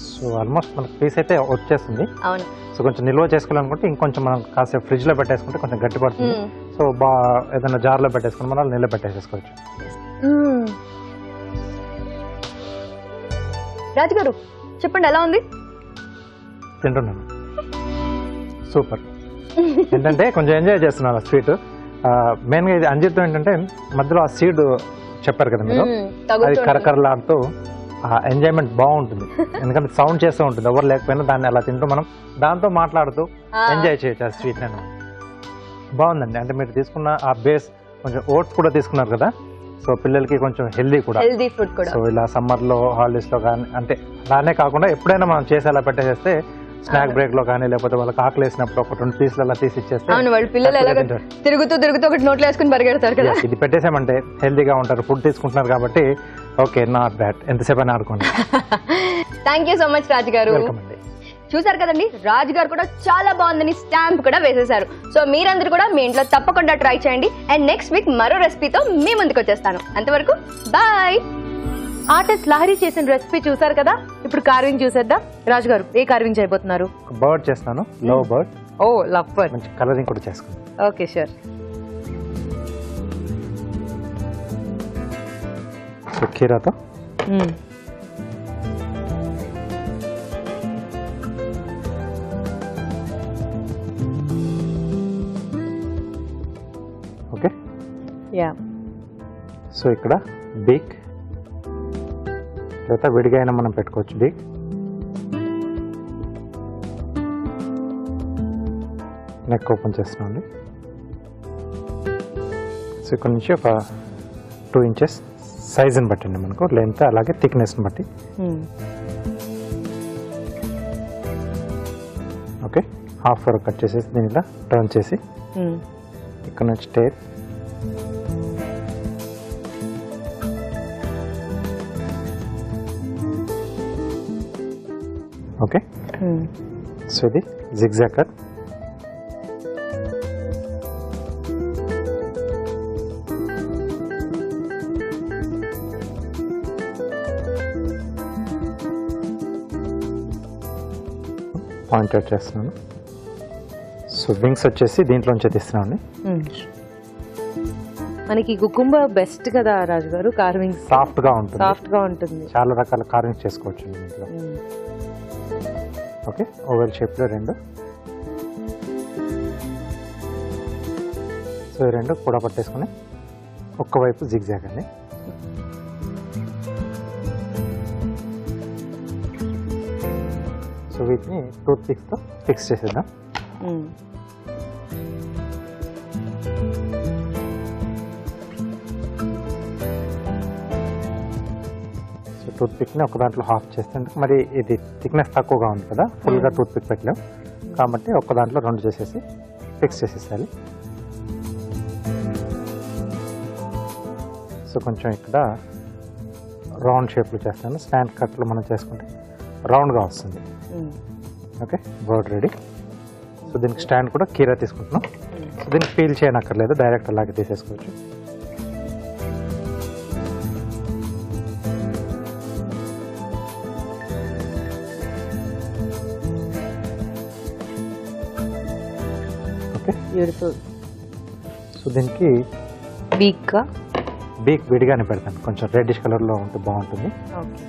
సో ఆల్మోస్ట్ మనకి పీస్ అయితే వచ్చేస్తుంది. అవును. సో కొంచెం నిల్వ చేసుకోవాలనుకుంటే ఇంకొంచెం మనం కాసేపు ఫ్రిడ్జ్ లో పెట్టేసుకుంటే కొంచెం గట్టి పడుతుంది. సో ఏదైనా జార్లో పెట్టేసుకుని మనం నిల్వ పెట్టేసుకోవచ్చు. రాజు గారు చెప్పండి ఎలా ఉంది? తింటున్నాను, సూపర్. ఏంటంటే కొంచెం ఎంజాయ్ చేస్తున్నాను స్వీట్. మెయిన్గా ఇది అంజీర్తో ఏంటంటే మధ్యలో ఆ సీడ్ చెప్పారు కదా మీరు, అది కరకరలాడుతూ ఆ ఎంజాయ్మెంట్ బాగుంటుంది. ఎందుకంటే సౌండ్ చేస్తూ ఉంటుంది, ఎవరు లేకపోయినా దాన్ని అలా తింటూ మనం దాంతో మాట్లాడుతూ ఎంజాయ్ చేయొచ్చు ఆ స్వీట్ అని. బాగుందండి. అంటే మీరు తీసుకున్న ఆ బేస్ కొంచెం ఓట్స్ కూడా తీసుకున్నారు కదా, సో పిల్లలకి కొంచెం హెల్దీ కూడా. సో ఇలా సమ్మర్ లో హాలిడేస్ లో కానీ అంటే అలానే కాకుండా ఎప్పుడైనా మనం చేసి అలా పెట్టేస్తే స్నాక్ బ్రేక్ లో కానీ లేకపోతే వాళ్ళకి ఆకలి వేసినప్పుడు ఒక 2 పీసులు అలా తీసి ఇచ్చేస్తే వాళ్ళు పిల్లలు తిరుగుతూ ఒకటి నోట్లో వేసుకుని పరిగెడతారు కదా. ఇది పెట్టేసామంటే హెల్దీగా ఉంటారు, ఫుడ్ తీసుకుంటున్నారు కాబట్టి. Okay, not bad. ఎంతసేపు అని ఆడుకోండి. థ్యాంక్ యూ సో మచ్ రాజు గారు. చూసారు కదండి, రాజు గారు కూడా చాలా బాగుందని స్టాంప్ కూడా వేసేసారు. సో మీరందరూ కూడా మీ ఇంట్లో తప్పకుండా ట్రై చేయండి. అండ్ నెక్స్ట్ వీక్ మరో రెసిపీతో మీ ముందుకు వచ్చేస్తాను. అంతవరకు బాయ్. ఆర్టిస్ట్ లహరి చేసిన రెసిపీ చూసారు కదా, ఇప్పుడు కార్వింగ్ చూసేద్దాం. రాజు గారు ఏ కార్వింగ్ చేయబోతున్నారు? బర్డ్ చేస్తున్నాను, love bird. Oh, love bird. మంచి కలరింగ్ కూడా చేసుకుంటాం. Okay, sure. సో కీరాతో ఓకే. యా. సో ఇక్కడ బీక్ లేదా విడిగా అయినా మనం పెట్టుకోవచ్చు బీక్. నెక్ ఓపెన్ చేస్తున్నామండి. సో ఇక్కడ నుంచి ఒక 2 ఇంచెస్ సైజుని బట్టండి మనకు, లెంత్ అలాగే థిక్నెస్ని బట్టి. ఓకే, హాఫ్ వరకు కట్ చేసేసి దీనిలా టర్న్ చేసి ఇక్కడ నుంచి టేప్ ఓకే. సో ఇది జిగ్జాగ్ కట్. పాయింట్ అవుట్ చేస్తున్నాను. సో వింగ్స్ వచ్చేసి దీంట్లోంచి తీస్తున్నాను. మనకి కుకుంబర్ బెస్ట్ కదా రాజు గారు, కార్వింగ్ సాఫ్ట్ గా ఉంటుంది, సాఫ్ట్ గా ఉంటుంది. చాలా రకాల కార్వింగ్స్ చేసుకోవచ్చు దీంట్లో. ఓకే, ఓవెల్ షేప్ లో 2. సో 2 కూడా పట్టేసుకుని ఒక్కవైపు జిగ్జాగ్ అండి. సో వీటిని టూత్ పిక్స్ తో ఫిక్స్ చేసేద్దాం. సో టూత్ పిక్ని ఒక దాంట్లో హాఫ్ చేస్తే మరి ఇది థిక్నెస్ తక్కువగా ఉంది కదా, ఫుల్గా టూత్ పిక్ పెట్టలేం కాబట్టి ఒక్క దాంట్లో 2 చేసేసి ఫిక్స్ చేసేసాలి. సో కొంచెం ఇక్కడ రౌండ్ షేప్లో చేస్తాను. స్టాండ్ కట్లో మనం చేసుకుంటే రౌండ్గా వస్తుంది. Okay, bird ready. సో దీనికి స్టాండ్ కూడా కీరా తీసుకుంటున్నాం. సో దీనికి పీల్ చేయనక్కర్లేదు, డైరెక్ట్ అలాగే తీసేసుకోవచ్చు. Okay, beautiful. సో దీనికి బీక్ విడిగానే పెడతాను, కొంచెం రెడ్డిష్ కలర్లో ఉంటే బాగుంటుంది. ఓకే.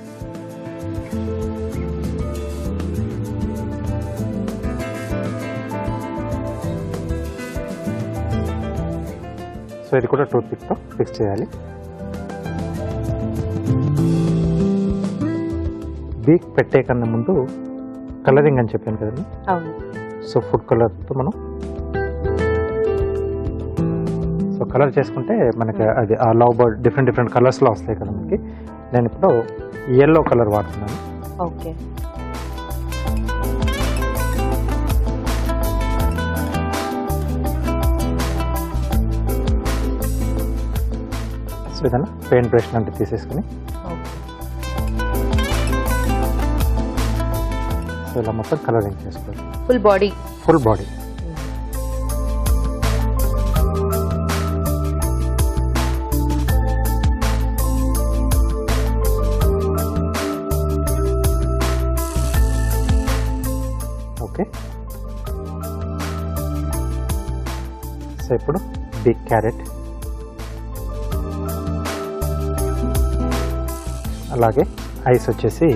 సో ఇది కూడా టూత్ పిక్తో ఫిక్స్ చేయాలి. బీక్ పెట్టే కన్నా ముందు కలరింగ్ అని చెప్పాను కదండి. అవును. సో ఫుడ్ కలర్తో మనం సో కలర్ చేసుకుంటే మనకి అది ఆ లవ్ బర్డ్ డిఫరెంట్ కలర్స్లో వస్తాయి కదా మనకి. నేను ఇప్పుడు yellow కలర్ వాడుతున్నాను. ఓకే. సో ఏదైనా పెయింట్ బ్రష్ లాంటివి తీసేసుకుని సో ఇలా మొత్తం కలరింగ్ చేసుకోవాలి. Full body. ఓకే. సో ఇప్పుడు బిగ్ క్యారెట్, అలాగే ఐస్ వచ్చేసి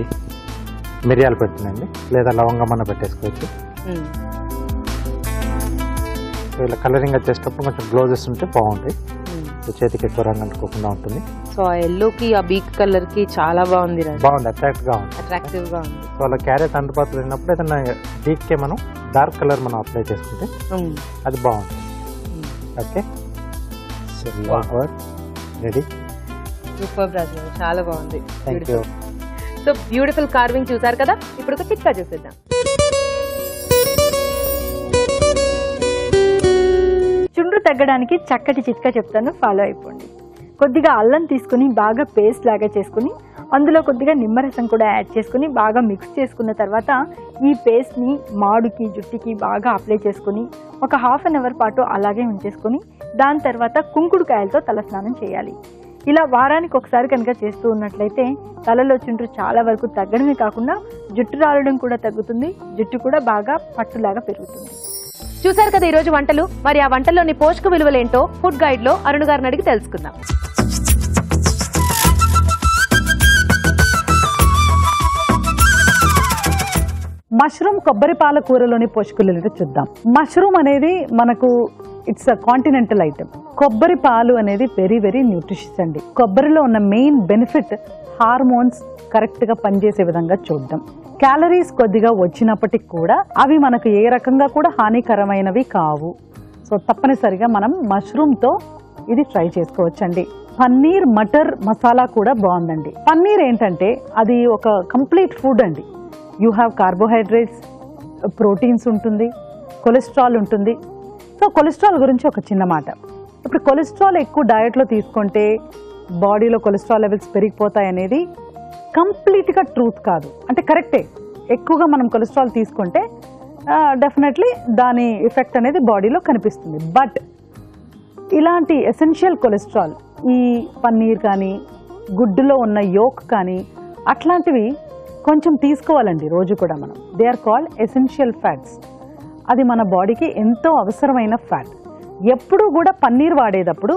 మిరియాలు పెడుతున్నాయండి, లేదా లవంగమన్న పెట్టేసుకోవచ్చు. సో ఇలా కలరింగ్ వచ్చేటప్పుడు కొంచెం గ్లోజెస్ ఉంటే బాగుంటాయి. సో చేతికి ఎక్కువ రంగు అంటుకోకుండా ఉంటుంది. సో ఆ ఎల్లోకి ఆ బీక్ కలర్ కి చాలా బాగుంది, బాగుంది, అట్రాక్టివ్ గా ఉంది. సో అలా క్యారెట్ అందుబాటులో ఉన్నప్పుడు ఏదైనా బీక్కే మనం డార్క్ కలర్ మనం అప్లై చేసుకుంటే అది బాగుంటుంది. Okay, so ready. సూపర్ రాజు, చాలా బాగుంది. Thank you. So beautiful carving చూసారు కదా, ఇప్పుడు ఒక చిట్కా చూసేద్దాం. చుండ్రు తగ్గడానికి చక్కటి చిట్కా చెప్తాను, ఫాలో అయిపోండి. కొద్దిగా అల్లం తీసుకుని బాగా పేస్ట్ లాగా చేసుకుని అందులో కొద్దిగా నిమ్మరసం కూడా యాడ్ చేసుకుని బాగా మిక్స్ చేసుకున్న తర్వాత ఈ పేస్ట్ని మాడుకి జుట్టుకి బాగా అప్లై చేసుకుని ఒక హాఫ్ అన్ అవర్ పాటు అలాగే ఉంచేసుకొని దాని తర్వాత కుంకుడుకాయలతో తలస్నానం చేయాలి. ఇలా వారానికి ఒకసారి కనుక చేస్తూ ఉన్నట్లయితే తలలో చుండ్రు చాలా వరకు తగ్గడమే కాకుండా జుట్టు రాలడం కూడా తగ్గుతుంది, జుట్టు కూడా బాగా పట్టులాగా పెరుగుతుంది. చూసారు కదా ఈరోజు వంటలు. మరి ఆ వంటల్లోని పోషక విలువలేంటో ఫుడ్ గైడ్ లో అరుణ్ గారిని అడిగి తెలుసుకుందాం. మష్రూమ్ కొబ్బరి పాల కూరలోని పోషకులు ఏంటో చూద్దాం. మష్రూమ్ అనేది మనకు ఇట్స్ అ కాంటినెంటల్ ఐటమ్. కొబ్బరి పాలు అనేది వెరీ వెరీ న్యూట్రిషియస్ అండి. కొబ్బరిలో ఉన్న మెయిన్ బెనిఫిట్ హార్మోన్స్ కరెక్ట్గా పనిచేసే విధంగా చూద్దాం. క్యాలరీస్ కొద్దిగా వచ్చినప్పటికి కూడా అవి మనకు ఏ రకంగా కూడా హానికరమైనవి కావు. సో తప్పనిసరిగా మనం మష్రూమ్తో ఇది ట్రై చేసుకోవచ్చండి. పన్నీర్ మటర్ మసాలా కూడా బాగుందండి. పన్నీర్ ఏంటంటే అది ఒక కంప్లీట్ ఫుడ్ అండి. యూ హ్యావ్ కార్బోహైడ్రేట్స్, ప్రోటీన్స్ ఉంటుంది, కొలెస్ట్రాల్ ఉంటుంది. సో కొలెస్ట్రాల్ గురించి ఒక చిన్న మాట. ఇప్పుడు కొలెస్ట్రాల్ ఎక్కువ డయట్లో తీసుకుంటే బాడీలో కొలెస్ట్రాల్ లెవెల్స్ పెరిగిపోతాయి అనేది కంప్లీట్గా ట్రూత్ కాదు. అంటే కరెక్టే, ఎక్కువగా మనం కొలెస్ట్రాల్ తీసుకుంటే డెఫినెట్లీ దాని ఎఫెక్ట్ అనేది బాడీలో కనిపిస్తుంది. బట్ ఇలాంటి ఎసెన్షియల్ కొలెస్ట్రాల్ ఈ పన్నీర్ కానీ గుడ్డులో ఉన్న యోక్ కానీ అట్లాంటివి కొంచెం తీసుకోవాలండి రోజు కూడా మనం. They are called essential fats. అది మన బాడీకి ఎంతో అవసరమైన ఫ్యాట్. ఎప్పుడూ కూడా పన్నీర్ వాడేటప్పుడు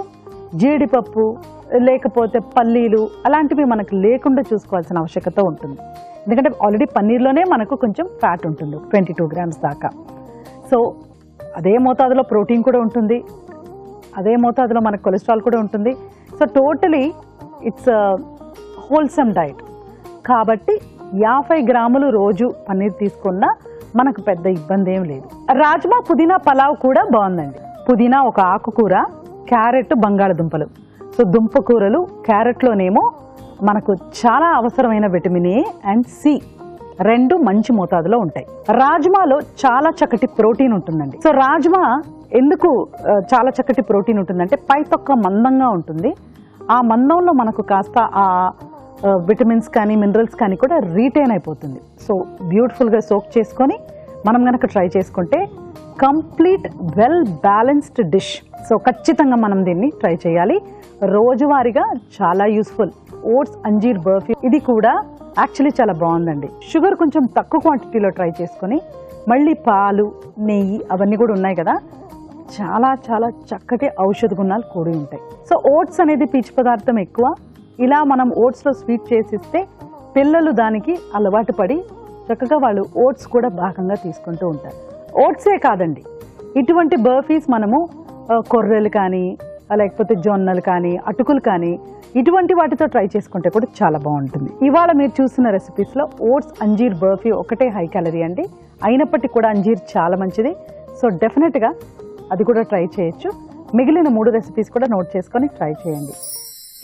జీడిపప్పు లేకపోతే పల్లీలు అలాంటివి మనకు లేకుండా చూసుకోవాల్సిన ఆవశ్యకత ఉంటుంది. ఎందుకంటే ఆల్రెడీ పన్నీర్లోనే మనకు కొంచెం ఫ్యాట్ ఉంటుంది, 22 grams దాకా. సో అదే మోతాదులో ప్రోటీన్ కూడా ఉంటుంది, అదే మోతాదులో మనకు కొలెస్ట్రాల్ కూడా ఉంటుంది. So totally it's wholesome diet. కాబట్టి 50 grams రోజు పన్నీర్ తీసుకున్నా మనకు పెద్ద ఇబ్బంది ఏం లేదు. రాజ్మా పుదీనా పలావ్ కూడా బాగుందండి. పుదీనా ఒక ఆకుకూర, క్యారెట్, బంగాళదుంపలు. సో దుంపకూరలు, క్యారెట్లోనేమో మనకు చాలా అవసరమైన విటమిన్ ఏ అండ్ సి రెండు మంచి మోతాదులో ఉంటాయి. రాజ్మాలో చాలా చక్కటి ప్రోటీన్ ఉంటుందండి. సో రాజ్మా ఎందుకు చాలా చక్కటి ప్రోటీన్ ఉంటుందంటే పై తొక్క మందంగా ఉంటుంది. ఆ మందంలో మనకు కాస్త ఆ విటమిన్స్ కానీ మినరల్స్ కానీ కూడా రీటైన్ అయిపోతుంది. సో బ్యూటిఫుల్గా సోక్ చేసుకొని మనం కనుక ట్రై చేసుకుంటే complete well balanced dish. So ఖచ్చితంగా మనం దీన్ని ట్రై చేయాలి. రోజువారీగా చాలా యూస్ఫుల్. ఓట్స్ అంజీర్ బర్ఫీ ఇది కూడా యాక్చువల్లీ చాలా బాగుందండి. షుగర్ కొంచెం తక్కువ క్వాంటిటీలో ట్రై చేసుకొని మళ్ళీ పాలు, నెయ్యి అవన్నీ కూడా ఉన్నాయి కదా, చాలా చాలా చక్కటి ఔషధ గుణాలు కూడి ఉంటాయి. సో ఓట్స్ అనేది పీచు పదార్థం ఎక్కువ. ఇలా మనం ఓట్స్లో స్వీట్ చేసిస్తే పిల్లలు దానికి అలవాటు పడి చక్కగా వాళ్ళు ఓట్స్ కూడా భాగంగా తీసుకుంటూ ఉంటారు. ఓట్సే కాదండి, ఇటువంటి బర్ఫీస్ మనము కొర్రెలు కానీ లేకపోతే జొన్నలు కానీ అటుకులు కానీ ఇటువంటి వాటితో ట్రై చేసుకుంటే కూడా చాలా బాగుంటుంది. ఇవాళ మీరు చూస్తున్న రెసిపీస్లో ఓట్స్ అంజీర్ బర్ఫీ ఒకటే హై క్యాలరీ అండి. అయినప్పటికీ కూడా అంజీర్ చాలా మంచిది. సో డెఫినెట్గా అది కూడా ట్రై చేయొచ్చు. మిగిలిన 3 రెసిపీస్ కూడా నోట్ చేసుకొని ట్రై చేయండి.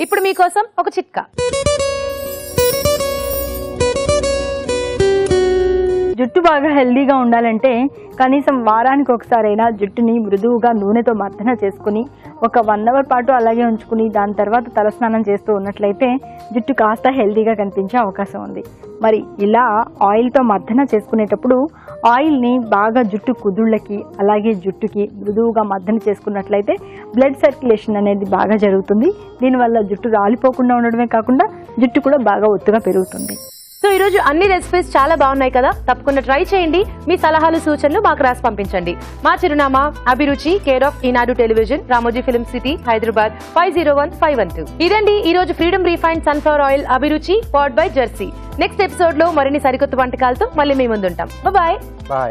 ఇప్పుడు మీకోసం ఒక చిట్కా. జుట్టు బాగా హెల్దీగా ఉండాలంటే కనీసం వారానికి ఒకసారైనా జుట్టుని మృదువుగా నూనెతో మర్దన చేసుకుని ఒక 1 hour పాటు అలాగే ఉంచుకుని దాని తర్వాత తలస్నానం చేస్తూ ఉన్నట్లయితే జుట్టు కాస్త హెల్దీగా కనిపించే అవకాశం ఉంది. మరి ఇలా ఆయిల్తో మర్దన చేసుకునేటప్పుడు ఆయిల్ని బాగా జుట్టు కుదుళ్ళకి అలాగే జుట్టుకి మృదువుగా మర్దన చేసుకున్నట్లయితే బ్లడ్ సర్క్యులేషన్ అనేది బాగా జరుగుతుంది. దీనివల్ల జుట్టు రాలిపోకుండా ఉండడమే కాకుండా జుట్టు కూడా బాగా ఒత్తుగా పెరుగుతుంది. సో ఈ రోజు అన్ని రెసిపీస్ చాలా బాగున్నాయి కదా, తప్పకుండా ట్రై చేయండి. మీ సలహాలు సూచనలు మాకు రాసి పంపించండి. మా చిరునామా అభిరుచి, care of Eenadu television, Ramoji film city, Hyderabad 501512. ఇదండి ఈ రోజు ఫ్రీడమ్ రిఫైన్డ్ సన్ఫ్లవర్ ఆయిల్ అభిరుచి powered by Jersey. Next episode లో మరిన్ని సరికొత్త వంటకాలతో మళ్ళీ మీ ముందుంటాం. బాయ్.